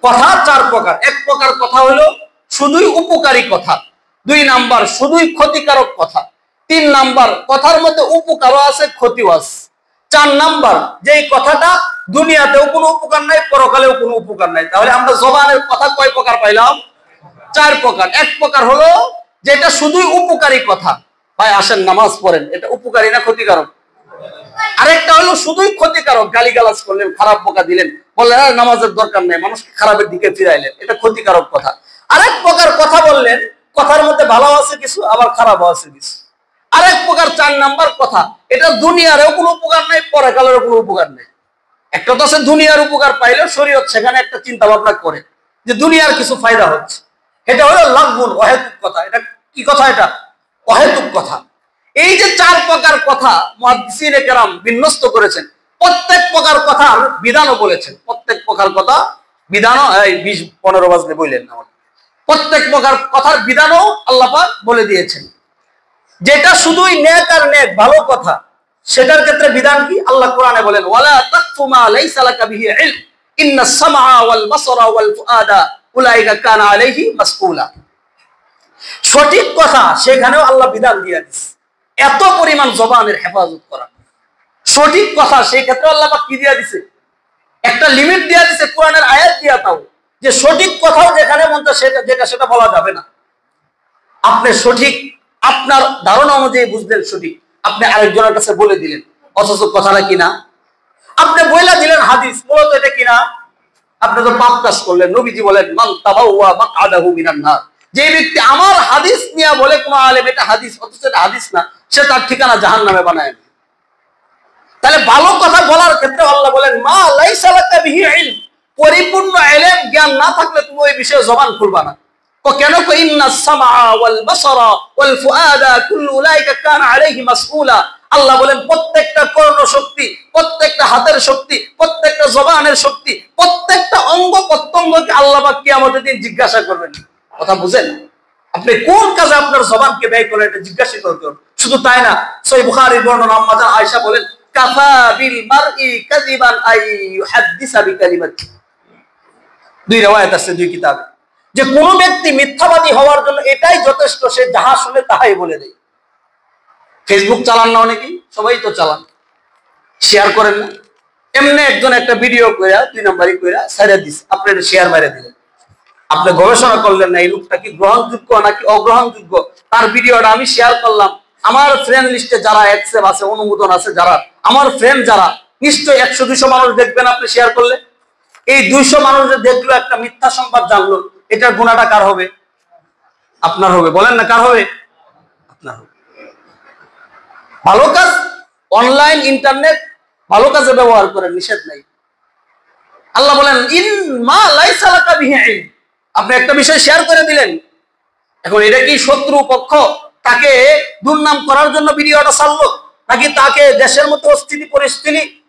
কথা 4 প্রকার। এক প্রকার কথা হলো শুধুই উপকারী কথা, 2 নাম্বার শুধুই ক্ষতিকারক কথা, 3 নাম্বার কথার মধ্যে উপকারও আছে ক্ষতিও আছে, 4 নাম্বার যেই কথাটা দুনিয়াতেও কোনো উপকার নাই, পরকালেও কোনো উপকার নাই। তাহলে আমরা জবানের কথা কয় প্রকার পাইলাম? 4 প্রকার। এক প্রকার হলো যেটা শুধুই উপকারী কথা, ভাই আসেন নামাজ পড়েন, এটা উপকারী না ক্ষতিকারক? আরেকটা হলো শুধুই ক্ষতিকারক, গালিগালাজ করলেন, খারাপ বকা দিলেন, বললেন নামাজের দরকার নেই, মানুষকে খারাপের দিকে ফিরাইলেন, এটা ক্ষতিকারক কথা। আরেক প্রকার কথা বললেন, কথার মধ্যে ভালো আছে কিছু, আবার খারাপ আছে কিছু। আরেক প্রকার 4 নাম্বার কথা, এটা দুনিয়ারও কোনো উপকার নাই, পরকালেরও কোনো উপকার নেই। একটা তো আছে দুনিয়ার উপকার পাইলে শরীয়ত সেখানে একটা চিন্তা ভাবনা করে যে দুনিয়ার কিছু ফায়দা হচ্ছে, এটা হলো লাগবুন অহেতুক কথা। এটা কি কথা? এটা অহেতুক কথা। এই যে 4 প্রকার কথা মুহাদ্দিসিনে কেরাম বিন্যস্ত করেছেন, প্রত্যেক প্রকার কথার বিধানও বলেছেন। প্রত্যেক প্রকার কথা বিধানও 20-15 বাজলে বললেন না, প্রত্যেক প্রকার কথার বিধানও আল্লাহ পাক বলে দিয়েছেন। যেটা শুধুই নেক আর নেক ভালো কথা, সেটার ক্ষেত্রে বিধান কি? আল্লাহ কোরআনে বলেন, ওয়ালা তাকফু মা লাইসা লাকা বিহি ইলম ইন্নাস সামআ ওয়াল বাসারা ওয়াল ফুআদা উলাইকা কানা আলাইহি মাসউলা। সঠিক কথা সেখানেও আল্লাহ বিধান দিয়ে দিয়েছে, এত পরিমাণ জবানের হেফাজত করা। সঠিক কথা সেই ক্ষেত্রে আল্লাহ পাক কি দিয়ে দিয়েছে? একটা লিমিট দিয়ে দিয়েছে, কোরআনের আয়াত দিয়া তাও, যে সঠিক কথাও যেখানে মন চায় সেটা বলা যাবে না। আপনি সঠিক আপনার ধারণা অনুযায়ী বুঝলেন সঠিক, আপনি আরেকজনের কাছে বলে দিলেন, অথচ কথাটা কিনা আপনি বইলা দিলেন হাদিস, মূলত এটা কিনা আপনি তো পাপ কাজ করলেন। নবীজি বলেন, মান তাবাওয়া মাকআদাহু মিনান নার, যে ব্যক্তি আমার হাদিস নিয়ে বলে কোন আলেম এটা হাদিস, অথচ এটা হাদিস না, সে তার ঠিকানা জাহান্নামে বানায়। তাহলে ভালো কথা বলার ক্ষেত্রে আল্লাহ বলেন, মা লাইসা লাকা বিহি ইলম, পরিপূর্ণ ইলম জ্ঞান না থাকলে তুমি ওই বিষয়ে জবান খুলবা না। কেন? ইন্নাস সামআ ওয়াল বাসারা ওয়াল ফুআদা কুল্লু উলাইকা কানা আলাইহি মাসউলা। আল্লাহ বলেন প্রত্যেকটা কর্ণ শক্তি, প্রত্যেকটা হাতের শক্তি, প্রত্যেকটা জবানের শক্তি, প্রত্যেকটা অঙ্গ প্রত্যঙ্গকে আল্লাহ পাক কিয়ামতের দিন জিজ্ঞাসা করবেন। কথা বুঝেন? আপনি কোন কাজে আপনার জবানকে ব্যয় করেন এটা জিজ্ঞাসা করবেন। শুধু তাই না, সহিহ বুখারীর বর্ণনা আম্মা জান আয়েশা বলেন, কাফা বিল মারই কাযিবান আই ইউহাদ্দিসা বিকালিমাতি। 2 riwayat আছে 2 কিতাবে, যে কোন ব্যক্তি মিথ্যাবাদী হওয়ার জন্য এটাই যথেষ্ট, সে যাহা শুনে তাহাই বলে দেয়। ফেসবুক চালান না অনেকেই? সবাই তো চালান, শেয়ার করেন না? এমনি একজন একটা ভিডিও কইরা 2 নাম্বারই কইরা ছেড়ে দিছে, আপনি এটা শেয়ার মেরে দিলেন। আপনি গবেষণা করলেন না এই লোকটা কি গ্রহণযোগ্য নাকি অগ্রহণযোগ্য, তার ভিডিওটা আমি শেয়ার করলাম। আমার ফ্রেন্ড লিস্টে যারা অ্যাকসেপ্ট আছে, অনুমোদন আছে, যারা আমার ফ্রেন্ড, যারা নিশ্চয়ই 100-200 মানুষ দেখবেন আপনি শেয়ার করলে। এই 200 মানুষ দেখলো, একটা মিথ্যা সংবাদ জানলো, এটার গুনাহটা কার হবে? আপনার হবে। বলেন না কার হবে? আপনার হবে। ভালো কাজ, অনলাইন ইন্টারনেট ভালো কাজে ব্যবহার করেন, নিষেধ নাই। আল্লাহ বলেন, ইন মা লাইসা লাকা বিহি ইলম, আপনি একটা বিষয় শেয়ার করে দিলেন, এখন এটা কি শত্রু পক্ষ তাকে দুর্নাম করার জন্য ভিডিওটা ছাড়লো, নাকি তাকে দেশের মতো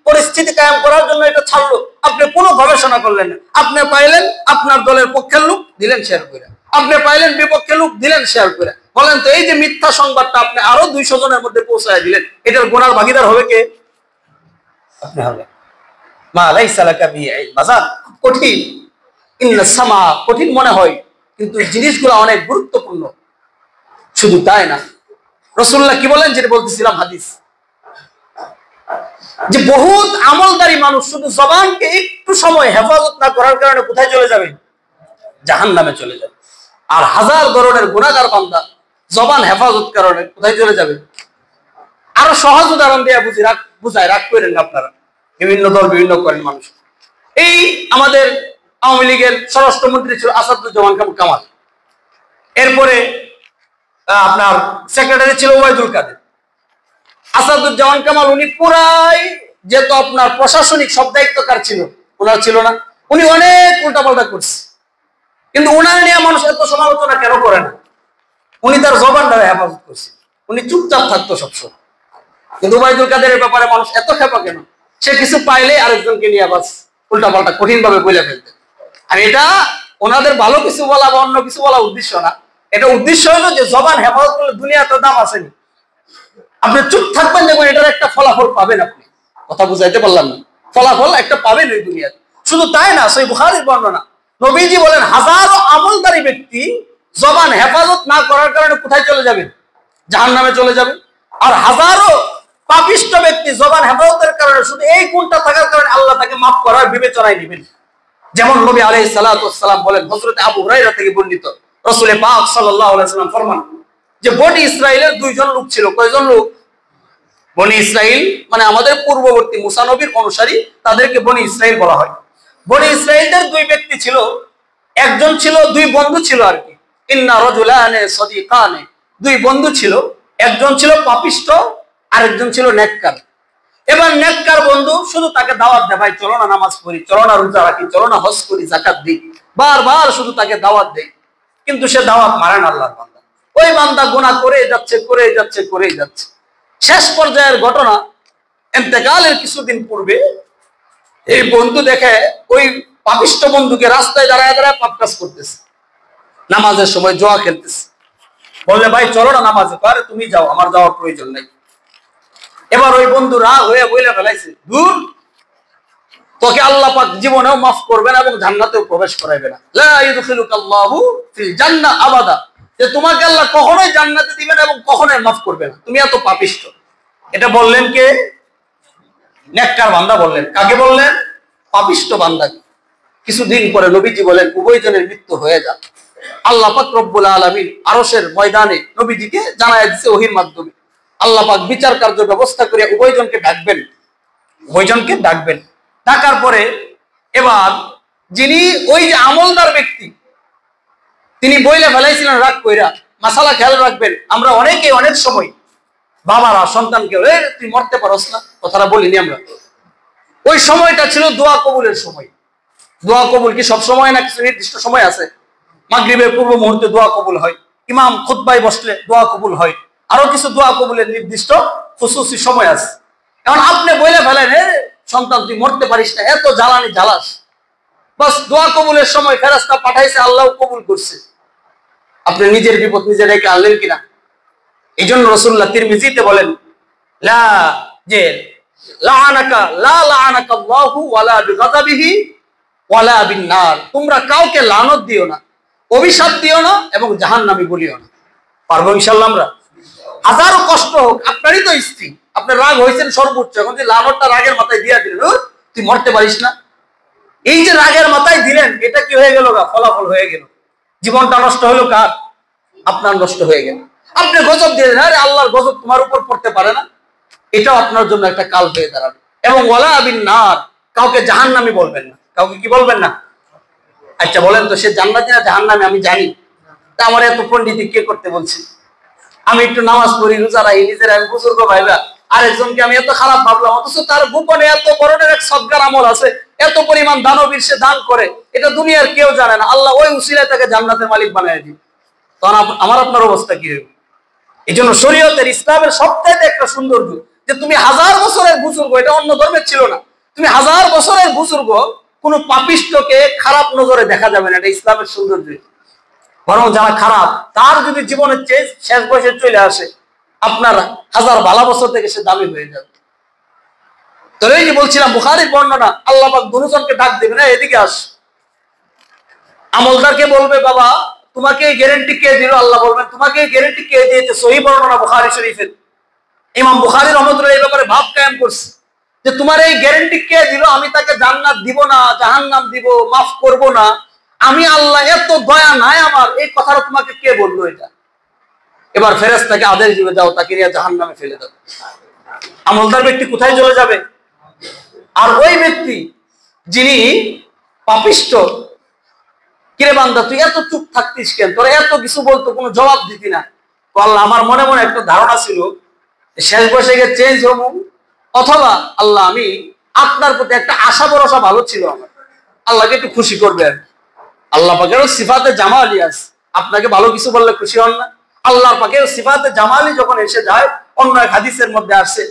পরিস্থিতি কায়েম করার জন্য এটা ছাড়লো? আপনি কোনো গবেষণা করলেন না। আপনি পাইলেন আপনার দলের পক্ষের লোক, দিলেন শেয়ার করে। আপনি পাইলেন বিপক্ষের লোক, দিলেন শেয়ার করে। বলেন তো, এই যে মিথ্যা সংবাদটা আপনি আরো 200 জনের মধ্যে পৌঁছায় দিলেন, এটার গুনার ভাগীদার হবে কে? আপনি হবে। মা লাইসা লাকা বিহি ইলম, বাজার কঠিন। ইন্নাস সামা, কঠিন মনে হয়, কিন্তু জিনিসগুলো অনেক গুরুত্বপূর্ণ। শুধু তাই না, রাসূলুল্লাহ কি বলেন, যেটা বলতেছিলাম হাদিস, যে বহুত আমলদারি মানুষ শুধু জবানকে একটু সময় হেফাজত না করার কারণে কোথায় চলে যাবে? জাহান্নামে চলে যাবে। আর হাজার ধরনের গুনাহগার বান্দা জবান হেফাজত কারণে কোথায় চলে যাবে? আরো সহজ উদাহরণ দিয়ে বুঝায়, রাগ করেন না আপনারা, বিভিন্ন দল বিভিন্ন করেন মানুষ। এই আমাদের আওয়ামী লীগের স্বরাষ্ট্রমন্ত্রী ছিল আসাদুজ্জামান কামাল, এরপরে আপনার সেক্রেটারি ছিল ওবায়দুল কাদের। আসাদুজ্জামান কামাল উনি পুরাই যেহেতু আপনার প্রশাসনিক সব দায়িত্বকার ছিল, ওনার ছিল না, উনি অনেক উল্টাপাল্টা করছে। কিন্তু ওনার নিয়ে মানুষ এত সমালোচনা কেন করে না? উনি তার জবানটা হেফাজত করছে, উনি চুপচাপ থাকতো সবসময়। কিন্তু ওবায়দুল কাদেরের ব্যাপারে মানুষ এত খেপা কেন? সে কিছু পাইলে আরেকজনকে নিয়ে বাস উল্টাপাল্টা কঠিন ভাবে বলে ফেলতে। আর এটা ওনাদের ভালো কিছু বলা বা অন্য কিছু বলা উদ্দেশ্য না, এটা উদ্দেশ্য হলো যে জবান হেফাজত করলে দুনিয়াতে দাম আসেনি। আপনি চুপ থাকবেন, দেখবেন এটার একটা ফলাফল পাবেন। আপনি কথা বুঝাইতে পারলাম না? ফলাফল একটা পাবেন এই দুনিয়াতে। শুধু তাই না, সহিহ বুখারীর বর্ণনা, নবীজি বলেন, হাজারো আমলদারি ব্যক্তি জবান হেফাজত না করার কারণে কোথায় চলে যাবে? জাহান্নামে চলে যাবে। আর হাজারো পাপিষ্ট ব্যক্তি জবান হেফাজতের কারণে, শুধু এই গুণটা থাকার কারণে আল্লাহ তাকে মাফ করার বিবেচনায় নেবেন। যেমন নবী আলাইহিস সালাতু ওয়াস সালাম বলেন, হযরত আবু হুরায়রা থেকে বর্ণিত, রাসূল পাক সাল্লাল্লাহু আলাইহি ওয়াসাল্লাম ফরমান, যে বনি ইসরাইলের 2 জন লোক ছিল। কয়জন লোক? বনি ইসরাইল মানে আমাদের পূর্ববর্তী মুসা নবীর অনুসারী, তাদেরকে বনি ইসরাইল বলা হয়। বনি ইসরাইলদের 2 ব্যক্তি ছিল, একজন ছিল 2 বন্ধু ছিল আর কি। ইন্না রাজুলানে সাদিকানে, দুই বন্ধু ছিল, একজন ছিল পাপিষ্ট, আরেকজন ছিল নেককার। এবার নেককার বন্ধু শুধু তাকে দাওয়াত দেয়, ভাই চলো না নামাজ পড়ি, চলো না রোজা রাখি, চলো না হজ করি, যাকাত দিই, বারবার শুধু তাকে দাওয়াত দেয়, কিন্তু সে দাওয়াত মানে না আল্লাহর বান্দা। ওই বান্দা গুনাহ করে যাচ্ছে, করে যাচ্ছে, করে যাচ্ছে। শেষ পর্যায়ের ঘটনা, ইন্তেকালের কিছুদিন পূর্বে এই বন্ধু দেখে ওই পাপিষ্ট বন্ধুকে রাস্তায় দাঁড়ায় দাঁড়ায় পাপ কাজ করতেছে, নামাজের সময় জুয়া খেলতেছে। বললে ভাই চলো না নামাজে, আরে তুমি যাও, আমার যাওয়ার প্রয়োজন নাই। এবার ওই বন্ধু রাগ হয়ে বইলে ফেলাইছে, দূর, তোকে আল্লাহ পাক জীবনেও মাফ করবে না এবং জান্নাতেও প্রবেশ করাইবে না। লা ইউদখিলুকাল্লাহু ফিল জান্নাহ আবাদা, যে তোমাকে আল্লাহ কখনোই জান্নাতে দিবে না এবং কখনোই মাফ করবে না, তুমি এত পাপিষ্ট। এটা বললেন কে? নেককার বান্দা বললেন। কাকে বললেন? পাপিষ্ট বান্দাকে। কিছুদিন পরে নবীজি বলেন উভয়জনের মৃত্যু হয়ে যাক। আল্লাহ পাক রব্বুল আলামিন আরশের ময়দানে নবীজিকে জানায় দিয়েছে ওহীর মাধ্যমে। আল্লাহ পাক বিচার কার্য ব্যবস্থা করে উভয়জনকে ডাকবেন, উভয়জনকে ডাকবেন। ডাকার পরে এবার যিনি ওই যে আমলদার ব্যক্তি, তিনি বইলে ফেলাইছিলেন রাগ কইরা, মাসালা খেয়াল রাখবেন, আমরা অনেকে অনেক সময় বাবারা সন্তানকে তুই মরতে পারস না, কথাটা বলিনি আমরা। ওই সময়টা ছিল দোয়া কবুলের সময়। দোয়া কবুল কি সব সময় না, কিছু নির্দিষ্ট সময় আছে। মাগরিবের পূর্ব মুহূর্তে দোয়া কবুল হয়, ইমাম খুতবায় বসলে দোয়া কবুল হয়, আরো কিছু দোয়া কবুলের নির্দিষ্ট খুসুসি সময় আছে। এখন আপনি বইলে ফেলেন সন্তান তুই মরতে পারিস না, এত জ্বালানি জ্বালাস, বাস দোয়া কবুলের সময় ফেরেশতা পাঠাইছে, আল্লাহ কবুল করছে, আপনি নিজের বিপদ নিজে রেখে আনলেন কিনা? এই জন্য রাসূলুল্লাহ তিরমিজিতে বলেন লা যে লাআনাকা লা লাআনাকা আল্লাহু ওয়ালা বিগাযাবিহি ওয়ালা বিন্নার, তোমরা কাউকে লানত দিও না, অভিশাপ দিও না এবং জাহান্নামী বলিও না। পারবো ইনশাআল্লাহ আমরা? হাজারো কষ্ট হোক, আপনারই তো স্ত্রী, আপনার রাগ হয়েছেন সর্বোচ্চ, এখন যে লানতটা রাগের মাথায় দিয়া দিলেন, তুই মরতে পারিস না, এই যে রাগের মাথায় দিলেন, এটা কি হয়ে গেল? ফলাফল হয়ে গেল, জীবনটা নষ্ট হলো কার? আপনার নষ্ট হয়ে গেল। আপনি গজব দিয়ে দেন, আরে আল্লাহর গজব তোমার উপর পড়তে পারে না, এটাও আপনার জন্য একটা কাল হয়ে দাঁড়াবে। এবং ওয়ালা বিন্নার, কাউকে জাহান্নামী বলবেন না, কাউকে কি বলবেন না? আচ্ছা বলেন তো, সে জান্নাতি না জাহান্নামী আমি জানি, তা আমার এত পণ্ডিতি কে করতে বলছি? আমি একটু নামাজ পড়ি, রোজা রাখি, নিজের আমি বুজুর্গ ভাইবা, আরেকজনকে আমি এত খারাপ ভাবলাম, অথচ তার গোপনে এত ধরনের এক সদগার আমল আছে, এত পরিমাণ দানবীর সে দান করে, এটা দুনিয়ার কেউ জানে না, আল্লাহ ওই উসিলায় তাকে জান্নাতের মালিক বানায় দিবে, তখন আমার আপনার অবস্থা কি হবে? এই জন্য শরীয়তের ইসলামের সবচাইতে একটা সৌন্দর্য যে তুমি হাজার বছরের বুজুর্গ, এটা অন্য ধর্মের ছিল না, তুমি হাজার বছরের বুজুর্গ, কোন পাপিষ্টকে খারাপ নজরে দেখা যাবে না, এটা ইসলামের সৌন্দর্য। বরং যারা খারাপ, তার যদি জীবনের চেয়ে শেষ বয়সে চলে আসে, আপনার হাজার ভালো বছর থেকে সে দামি হয়ে যাবে। তো এই যে বলছিলাম বুখারীর বর্ণনা, আল্লাহ পাক দুজনকে ডাক দেবে না, এদিকে আস। আমলদারকে বলবে বাবা তোমাকে এই গ্যারান্টি কে দিল? আল্লাহ বলবেন তোমাকে এই গ্যারান্টি কে দিয়েছে? সহিহ বর্ণনা বুখারী শরীফের। ইমাম বুখারী রাহমাতুল্লাহ এই ব্যাপারে ভাব কায়েম করছে যে তোমার এই গ্যারান্টি কে দিল? আমি তাকে জান্নাত দিব না, জাহান্নাম দিব, মাফ করব না, আমি আল্লাহ এত দয়া নাই আমার, এই কথাটা তোমাকে কে বললো? এটা এবার ফেরেশতাকে আদেশ দিবে, যাও তাকে নিয়ে জাহান্নামে ফেলে দাও। আমলদার ব্যক্তি কোথায় চলে যাবে? আর ওই ব্যক্তি যিনি পাপিষ্ট, কিরে বান্দা তুই এত চুপ থাকতিস কেন, তোরা এত কিছু বলতো কোনো জবাব দিতি না? আল্লাহ আমার মনে মনে একটা ধারণা ছিল শেষ বয়সে গিয়ে চেঞ্জ হবো, অথবা আল্লাহ আমি আপনার প্রতি একটা আশা ভরসা ভালো ছিল আমার, আল্লাহকে একটু খুশি করবে। আর আল্লাহ পাকেরও সিফাতে জামালি আছে, আপনাকে ভালো কিছু বললে খুশি হন না? আল্লাহ পাকের সিফাতে জামালি যখন এসে যায়, অন্য এক হাদিসের মধ্যে আসছে,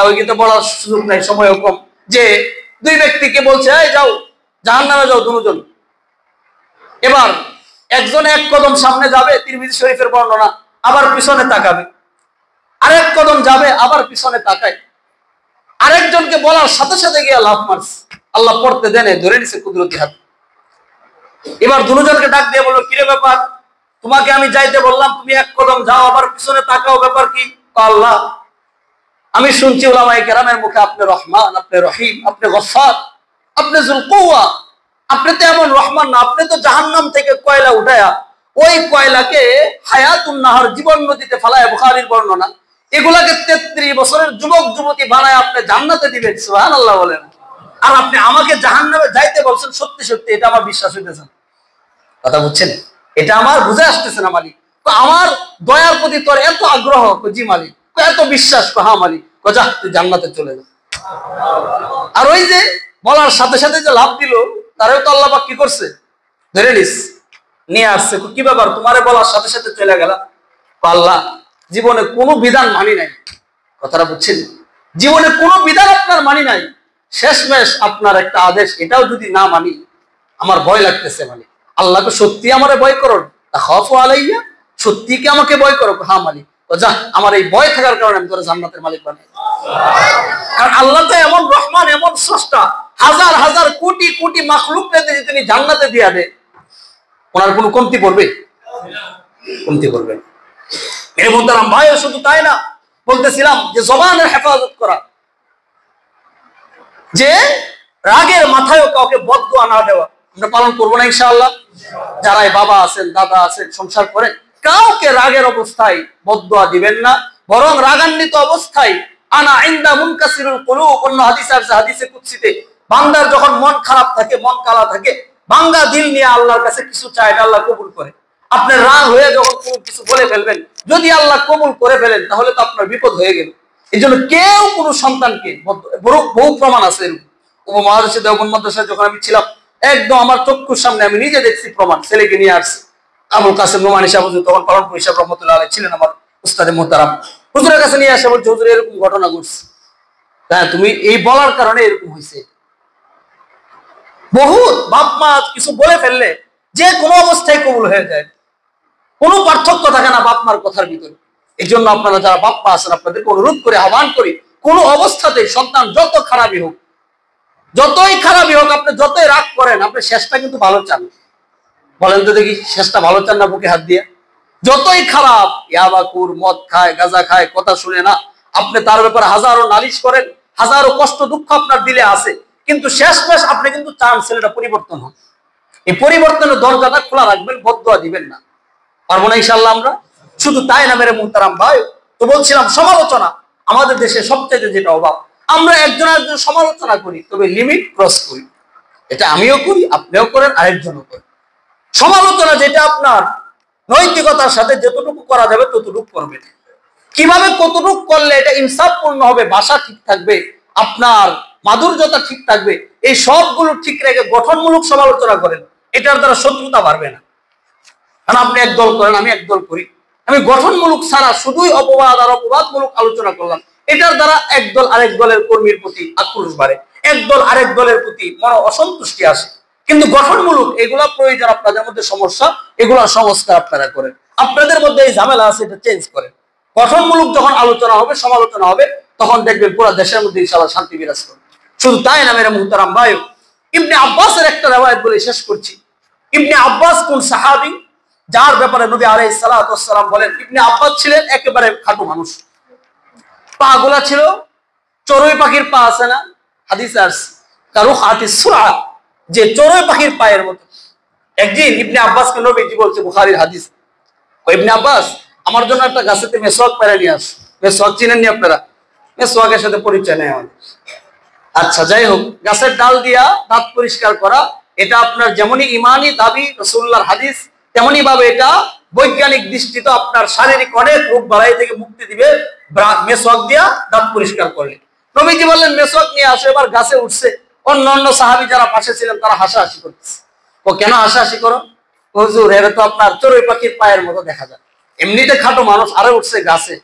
ওই কিন্তু বলার সুযোগ নাই, সময় কম, যে দুই ব্যক্তিকে বলছে এই যাও জাহান্নামে যাও দুজন। এবার একজন এক কদম সামনে যাবে, তিরমিজি শরীফের বর্ণনা, আবার পিছনে তাকাবে, আরেক কদম যাবে, আবার পিছনে তাকায়, আরেকজনকে বলার সাথে সাথে গিয়ে লাফ মারছে, আল্লাহ পড়তে দেনে ধরে নিছে কুদরতি হাত। এবার দুজনকে ডাক দিয়ে বললো কিরে ব্যাপার, তোমাকে আমি যাইতে বললাম, তুমি এক কদম যাও আবার পিছনে তাকাও, ব্যাপার কি? আল্লাহ আমি শুনছি উলামায়ে কেরামের মুখে আপনি রহমান, আপনি রহিম, আপনি গফফার, আপনি যুল কুওয়া, আপনি তো এমন রহমান না, আপনি তো জাহান্নাম থেকে কয়লা উঠায়া ওই কয়লাকে হায়াতুন নাহার জীবন নদীতে ফালায়, বুখারীর বর্ণনা, এগুলাকে 33 বছরের যুবক যুবতী বানায় আপনি জান্নাতে দিবেন, সুবহানাল্লাহ বলেন। আর আপনি আমাকে জাহান্নামে যাইতে বলছেন, সত্যি সত্যি এটা আমার বিশ্বাস হইতেছে। কথা বুঝছেন? এটা আমার বুঝে আসতেছে না মালিক। আমার দয়ার প্রতি তোর এত আগ্রহ, জি মালিক। এত বিশ্বাস, হ্যাঁ মালিক। যা তুই জান্নাতে চলে যা। আর ওই যে বলার সাথে সাথে যে লাভ দিল, তারেও তো আল্লাহ পাক কি করছে, ধরে নিয়ে আসছে। কি ব্যাপার, তোমারে বলার সাথে সাথে চলে গেল? আল্লাহ, জীবনে কোনো বিধান মানি নাই। কথাটা বুঝছেন? জীবনে কোনো বিধান আপনার মানি নাই, শেষমেশ আপনার একটা আদেশ, এটাও যদি না মানি আমার ভয় লাগতেছে। মানে আল্লাহকে সত্যি আমারে ভয় করো, খাওয়াফু আলাইয়া, সত্যি কি আমাকে ভয় করো? হ্যাঁ মালিক। যা, আমার এই ভয় থাকার কারণে আমি তোরা জান্নাতের মালিক বানাই। কারণ আল্লাহ তো এমন রহমান, এমন স্রষ্টা, হাজার হাজার কোটি কোটি মাখলুককে যদি তিনি জান্নাতে দিয়া দেয়, ওনার কোনো কমতি পড়বে? কমতি পড়বে। এর মধ্যে ভাই শুধু তাই না, বলতেছিলাম যে জবানের হেফাজত করা, যে রাগের মাথায়ও কাউকে বদদুয়া না দেওয়া, আমরা পালন করবো না ইনশাআল্লাহ। যারাই বাবা আছেন, দাদা আছেন, সংসার করেন, কাউকে রাগের অবস্থায় বদদুয়া দিবেন না, বরং রাগান্বিত অবস্থায়, আনা ইনদা মুনকাসিরুল কুলুব, অন্য হাদিসে আছে, হাদিসে কুদসিতে, বান্দার যখন মন খারাপ থাকে, মন কালা থাকে, ভাঙ্গা দিল নিয়ে আল্লাহর কাছে কিছু চায়, আল্লাহ কবুল করে। আপনার রাগ হয়ে যখন কোনো কিছু বলে ফেলবেন, যদি আল্লাহ কবুল করে ফেলেন, তাহলে তো আপনার বিপদ হয়ে গেল। এই জন্য কেউ কোনো সন্তানকে, বহু প্রমাণ আছে উপমহাদেশে দেওবন্দ মাদ্রাসায় যখন আমি ছিলাম, একদম আমার চক্ষুর সামনে আমি নিজে দেখছি প্রমাণ। ছেলেকে নিয়ে আসছি, আবুল কাসেম নোমানী সাহেব তখন পালনপুর হিসাব রহমতুল্লাহ আলাইহি ছিলেন আমার উস্তাদে মুহতারাম, হুজুরের কাছে নিয়ে আসে, বলছে হুজুর এরকম ঘটনা ঘটছে। হ্যাঁ, তুমি এই বলার কারণে এরকম হয়েছে। বহুত বাপ মা কিছু বলে ফেললে যে কোনো অবস্থায় কবুল হয়ে যায়, কোনো পার্থক্য থাকে না বাপ মার কথার ভিতরে। এই জন্য আপনারা যারা বাপ মা আছেন, আপনাদেরকে অনুরোধ করে আহ্বান করি, কোনো অবস্থাতে সন্তান যত খারাপই হোক, যতই খারাপই হোক, আপনি যতই রাগ করেন, আপনি শেষটা কিন্তু ভালো চান। বলেন তো দেখি, শেষটা ভালো চান না? বুকে হাত দিয়ে। যতই খারাপ, ইয়াবাকুর, মদ খায়, গাঁজা খায়, কথা শুনে না, আপনি তার ব্যাপারে হাজারো নালিশ করেন, হাজারো কষ্ট দুঃখ আপনার দিলে আছে, কিন্তু শেষমেশ আপনি কিন্তু চান ছেলেটা পরিবর্তন হোক। এই পরিবর্তনের দরজাটা খোলা রাখবেন, বদদুয়া দিবেন না। পারবো না ইনশাআল্লাহ আমরা? শুধু তাই না মেরে মুহতারাম ভাই, তো বলছিলাম সমালোচনা আমাদের দেশে সবচেয়ে যেটা অভাব, আমরা একজন একজন সমালোচনা করি, তবে লিমিট ক্রস করি। এটা আমিও করি, আপনিও করেন, আরেকজনও করেন। সমালোচনা যেটা আপনার নৈতিকতার সাথে যতটুকু করা যাবে ততটুকু করবেন। কিভাবে কতটুকু করলে এটা ইনসাফপূর্ণ হবে, ভাষা ঠিক থাকবে, আপনার মাধুর্যতা ঠিক থাকবে, এই সবগুলো ঠিক রেখে গঠনমূলক সমালোচনা করেন, এটার দ্বারা শত্রুতা বাড়বে না। কারণ আপনি একদল করেন, আমি একদল করি, আমি গঠনমূলক ছাড়া শুধুই অপবাদ আর অপবাদমূলক আলোচনা করলাম, এটার দ্বারা একদল আরেক দলের কর্মীর প্রতি আক্রোশ বাড়ে, একদল আরেক দলের প্রতি মনে অসন্তুষ্টি আসে। কিন্তু গঠনমূলক এগুলা প্রয়োজন, আপনাদের মধ্যে সমস্যা, এগুলা সংস্কার আপনারা করেন, আপনাদের মধ্যে এই ঝামেলা আছে, এটা চেঞ্জ করেন। গঠনমূলক যখন আলোচনা হবে, সমালোচনা হবে, তখন দেখবেন পুরো দেশের মধ্যে ইনশাআল্লাহ শান্তি বিরাজ করবে। শুধু তাই না মেরে মুহতারাম ভাই, ইবনে আব্বাসের একটা রিওয়ায়াত বলে শেষ করছি। ইবনে আব্বাস কোন সাহাবী, যার ব্যাপারে নবী আলাইহিস সালাতু ওয়াস সালাম বলেন, ইবনে আব্বাস ছিলেন একেবারে খাটো মানুষ, পা গুলা ছিল চড়ুই পাখির পা আছে না, হাদিসে আছে কারুহাতিস সুরা, যে চড়ুই পাখির পায়ের মতো। একদিন ইবনে আব্বাসকে নবীজি বলছে, বুখারীর হাদিস, ইবনে আব্বাস আমার জন্য একটা গাছেতে মেসওয়াক পেরে নিয়ে আস। মেসওয়াক চিনেননি আপনারা? মেসওয়াকের সাথে পরিচয় নেই আমাদের। আচ্ছা, যাই হোক, গাছের ডাল দিয়া দাঁত পরিষ্কার করা, এটা আপনার যেমনই ইমানি দাবি, রাসূলুল্লাহর হাদিস, তেমনি ভাবে এটা বৈজ্ঞানিক দৃষ্টিতে আপনার শারীরিক অনেক রোগ বালাই থেকে মুক্তি দিবে মেসওয়াক দিয়া দাঁত পরিষ্কার করলে। নবীজি বললেন মেসওয়াক নিয়ে আসো। এবার গাছে উঠছে, অন্য সাহাবী যারা পাশে ছিলেন তারা হাসাহাসি করতেছে। ও কেন হাসাহাসি করো? হুজুর, এরা তো আপনার চড়ুই পাখির পায়ের মতো দেখা যায়, এমনিতে খাটো মানুষ, আরো উঠছে গাছে,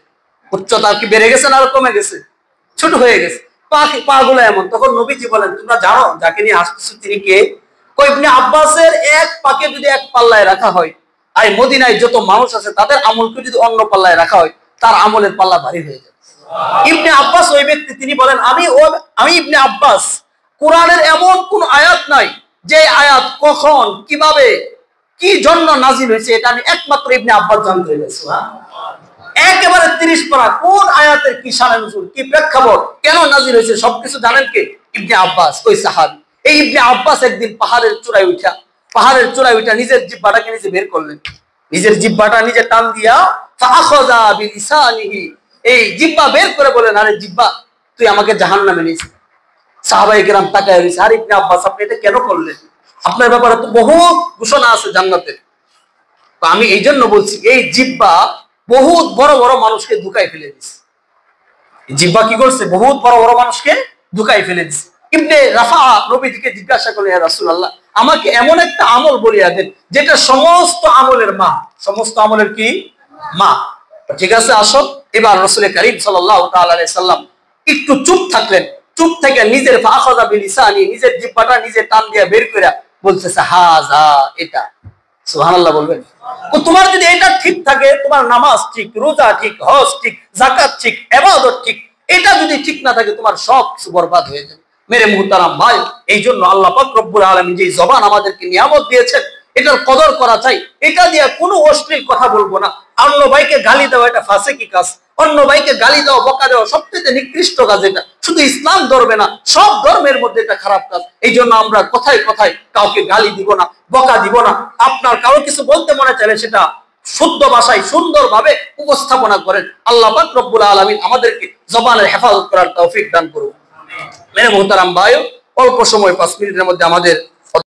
উচ্চতা কি বেড়ে গেছে না আরো কমে গেছে? ছোট হয়ে গেছে, পা গুলো এমন। তখন নবীজি বলেন, তোমরা জানো যাকে নিয়ে আসতেছো তিনি কে? ইবনে আব্বাসের এক পাকে যদি এক পাল্লায় রাখা হয়, আর মদিনায় যত মানুষ আছে তাদের আমলকে যদি অন্য পাল্লায় রাখা হয়, তার আমলের পাল্লা ভারী হয়ে যায়। ইবনে আব্বাস ওই ব্যক্তি, তিনি বলেন, আমি ইবনে আব্বাস, কোরআনের এমন কোন আয়াত নাই যে আয়াত কখন, কিভাবে, কি জন্য নাজিল হয়েছে, এটা আমি একমাত্র ইবনে আব্বাস জানতে পেরেছি। একেবারে 30 পারা, কোন আয়াতের কি শানে নুজুল, কি প্রেক্ষাপট, কেন নাজিল হয়েছে, সবকিছু জানেন কে? ইবনে আব্বাস, ওই সাহাবী। এই ইবনে আব্বাস একদিন পাহাড়ের চূড়ায় উঠা নিজের জিহ্বাটাকে নিজে বের করলেন, নিজের জিহ্বাটা নিজে টান দিয়া ফাআখাযা বিলিসানিহি, এই জিহ্বা বের করে বলেন, আরে জিহ্বা, তুই আমাকে জাহান্নামে নিয়ে যাবি। সাহাবায়ে কেরাম তাকায় রইছে, আর ইবনে আব্বাস আপনি এটা কেন করলেন? আপনার ব্যাপারে তো বহুত ঘোষণা আছে জান্নাতের। আমি এই জন্য বলছি এই জিহ্বা বহুত বড় বড় মানুষকে ধোঁকায় ফেলে দিচ্ছে। জিহ্বা কি করছে? বহুত বড় বড় মানুষকে ধোঁকায় ফেলে দিচ্ছে। ইবনে রাফা নবীজিকে জিজ্ঞাসা করলেন, ইয়া রাসূলুল্লাহ, আমাকে এমন একটা আমল বলিয়া দেন যেটা সমস্ত আমলের মা। সমস্ত আমলের কি? মা। ঠিক আছে, আসো। এবার রাসূল কারীম সাল্লাল্লাহু তাআলা আলাইহি সাল্লাম একটু চুপ থাকলেন। চুপ থেকে নিজের ফাখাযা বিলিসানি, নিজের জিহ্বাটা নিজে টান দিয়ে বের করে বলতেছে, হাযা, এটা। সুবহানাল্লাহ বলবেন। তোমার যদি এটা ঠিক থাকে, তোমার নামাজ ঠিক, রোজা ঠিক, হজ ঠিক, যাকাত ঠিক, ইবাদত ঠিক, এটা যদি ঠিক না থাকে তোমার সব কিছু বরবাদ হয়ে যাবে। মেরে মুহতারাম ভাই, এই জন্য আল্লাহ পাক রব্বুল আলামিন যে জবান আমাদেরকে নিয়ামত দিয়েছেন, এটার কদর করা চাই। এটা দিয়ে কোনো অশ্লীল কথা বলবো না। অন্য ভাইকে গালি দেওয়া এটা ফাসিকি কাজ। অন্য ভাইকে গালি দেওয়া, বকা দেওয়া সবচেয়ে নিকৃষ্ট কাজ। এটা শুধু ইসলাম ধর্মে না, সব ধর্মের মধ্যে এটা খারাপ কাজ। এই জন্য আমরা কথায় কথায় কাউকে গালি দিব না, বকা দিব না। আপনার কারো কিছু বলতে মনে চাইলে সেটা শুদ্ধ ভাষায় সুন্দরভাবে উপস্থাপনা করেন। আল্লাহ পাক রব্বুল আলামিন আমাদেরকে জবানের হেফাজত করার তৌফিক দান করুন। মেরে মুহতারাম ভাই, অল্প সময় 5 মিনিটের মধ্যে আমাদের